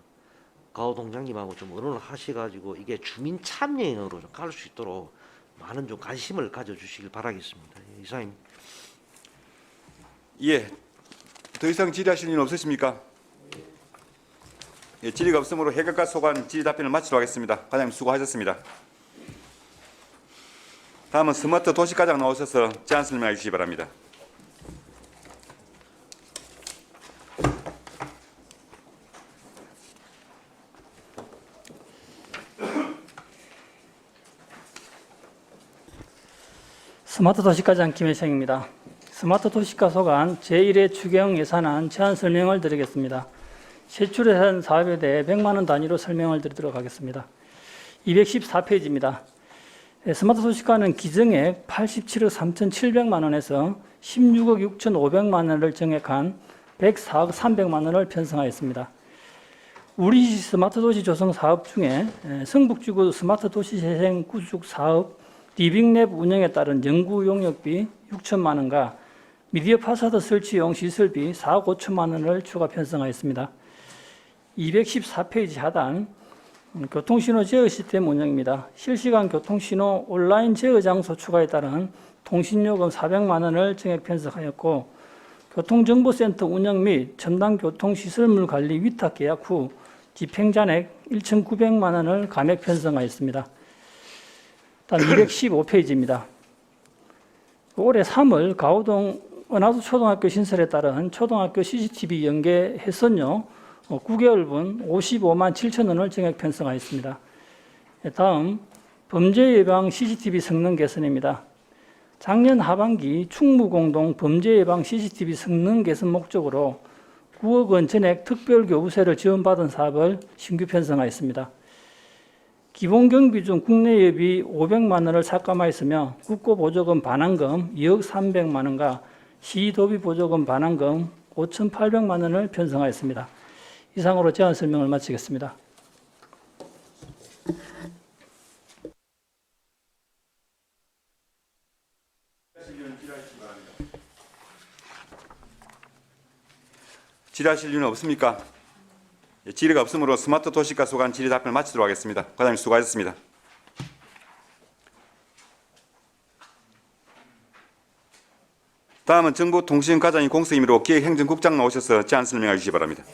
가오 동장님하고 좀 의논을 하셔가지고 이게 주민 참여형으로 좀 갈 수 있도록 많은 좀 관심을 가져주시길 바라겠습니다. 이상입니다. 예, 더 이상 질의하실 일은 없으십니까? 예, 질의가 없으므로 해결과 소관 질의 답변을 마치도록 하겠습니다. 과장님 수고하셨습니다. 다음은 스마트 도시과장 나오셔서 제안 설명해 주시기 바랍니다. 스마트 도시과장 김혜성입니다. 스마트 도시과 소관 제1회 추경 예산안 제안 설명을 드리겠습니다. 세출예산 사업에 대해 100만 원 단위로 설명을 드리도록 하겠습니다. 214페이지입니다. 스마트 도시과는 기정액 87억 3,700만 원에서 16억 6,500만 원을 정액한 104억 300만 원을 편성하였습니다. 우리시 스마트 도시 조성 사업 중에 성북지구 스마트 도시 재생 구축 사업 리빙랩 운영에 따른 연구 용역비 6천만 원과 미디어 파사드 설치용 시설비 4억 5천만 원을 추가 편성하였습니다. 214페이지 하단 교통신호 제어 시스템 운영입니다. 실시간 교통신호 온라인 제어 장소 추가에 따른 통신요금 400만 원을 정액 편성하였고 교통정보센터 운영 및 첨단 교통시설물 관리 위탁 계약 후 집행잔액 1,900만 원을 감액 편성하였습니다. 다음 215페이지입니다. 올해 3월 가오동 은하수 초등학교 신설에 따른 초등학교 CCTV 연계 혜선료 9개월분 55만 7천 원을 정액 편성하였습니다. 다음 범죄 예방 CCTV 성능 개선입니다. 작년 하반기 충무공동 범죄 예방 CCTV 성능 개선 목적으로 9억 원 전액 특별교부세를 지원받은 사업을 신규 편성하였습니다. 기본경비 중 국내 예비 500만 원을 삭감하였으며 국고보조금 반환금 2억 300만 원과 시도비 보조금 반환금 5,800만 원을 편성하였습니다. 이상으로 제안 설명을 마치겠습니다. 질의하실 일은 없습니까? 질의가 없으므로 스마트 도시과 소관 질의 답변을 마치도록 하겠습니다. 과장님 수고하셨습니다. 다음은 정보통신과장이 공수임의로 기획행정국장 나오셔서 제안 설명해 주시기 바랍니다.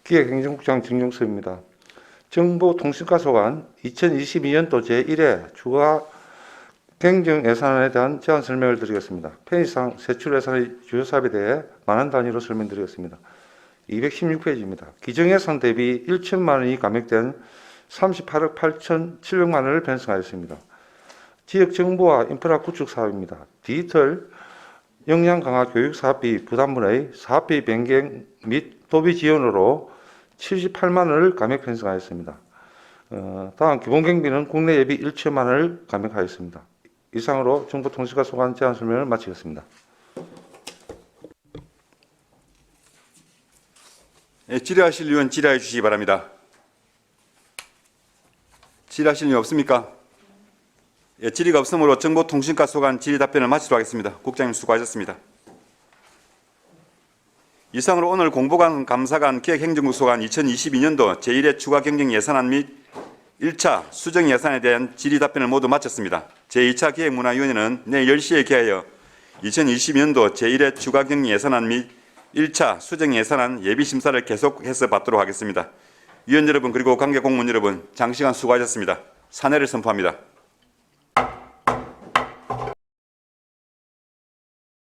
기획행정국장 정용섭입니다. 정보통신과 소관 2022년도 제1회 추가 경정 예산안에 대한 제안 설명을 드리겠습니다. 편의상 세출 예산의 주요 사업에 대해 많은 단위로 설명드리겠습니다. 216페이지입니다. 기정 예산 대비 1천만 원이 감액된 38억 8,700만 원을 편성하였습니다. 지역 정보와 인프라 구축 사업입니다. 디지털 역량 강화 교육 사업비 부담분의 사업비 변경 및 도비 지원으로 78만 원을 감액 편성하였습니다. 다음 기본 경비는 국내 예비 1천만 원을 감액하였습니다. 이상으로 정보통신과 소관 제안 설명을 마치겠습니다. 질의하실 의원 질의해 주시기 바랍니다. 질의하실 의원 없습니까? 질의가 없으므로 정보통신과 소관 질의 답변을 마치도록 하겠습니다. 국장님 수고하셨습니다. 이상으로 오늘 공보관 감사관 기획행정국 소관 2022년도 제1회 추가 경정 예산안 및 1차 수정 예산에 대한 질의 답변을 모두 마쳤습니다. 제2차 기획문화위원회는 내일 10시에 개하여 2022년도 제1회 추가 경정 예산안 및 1차 수정 예산안 예비심사를 계속해서 받도록 하겠습니다. 위원 여러분 그리고 관계 공무원 여러분 장시간 수고하셨습니다. 사내를 선포합니다.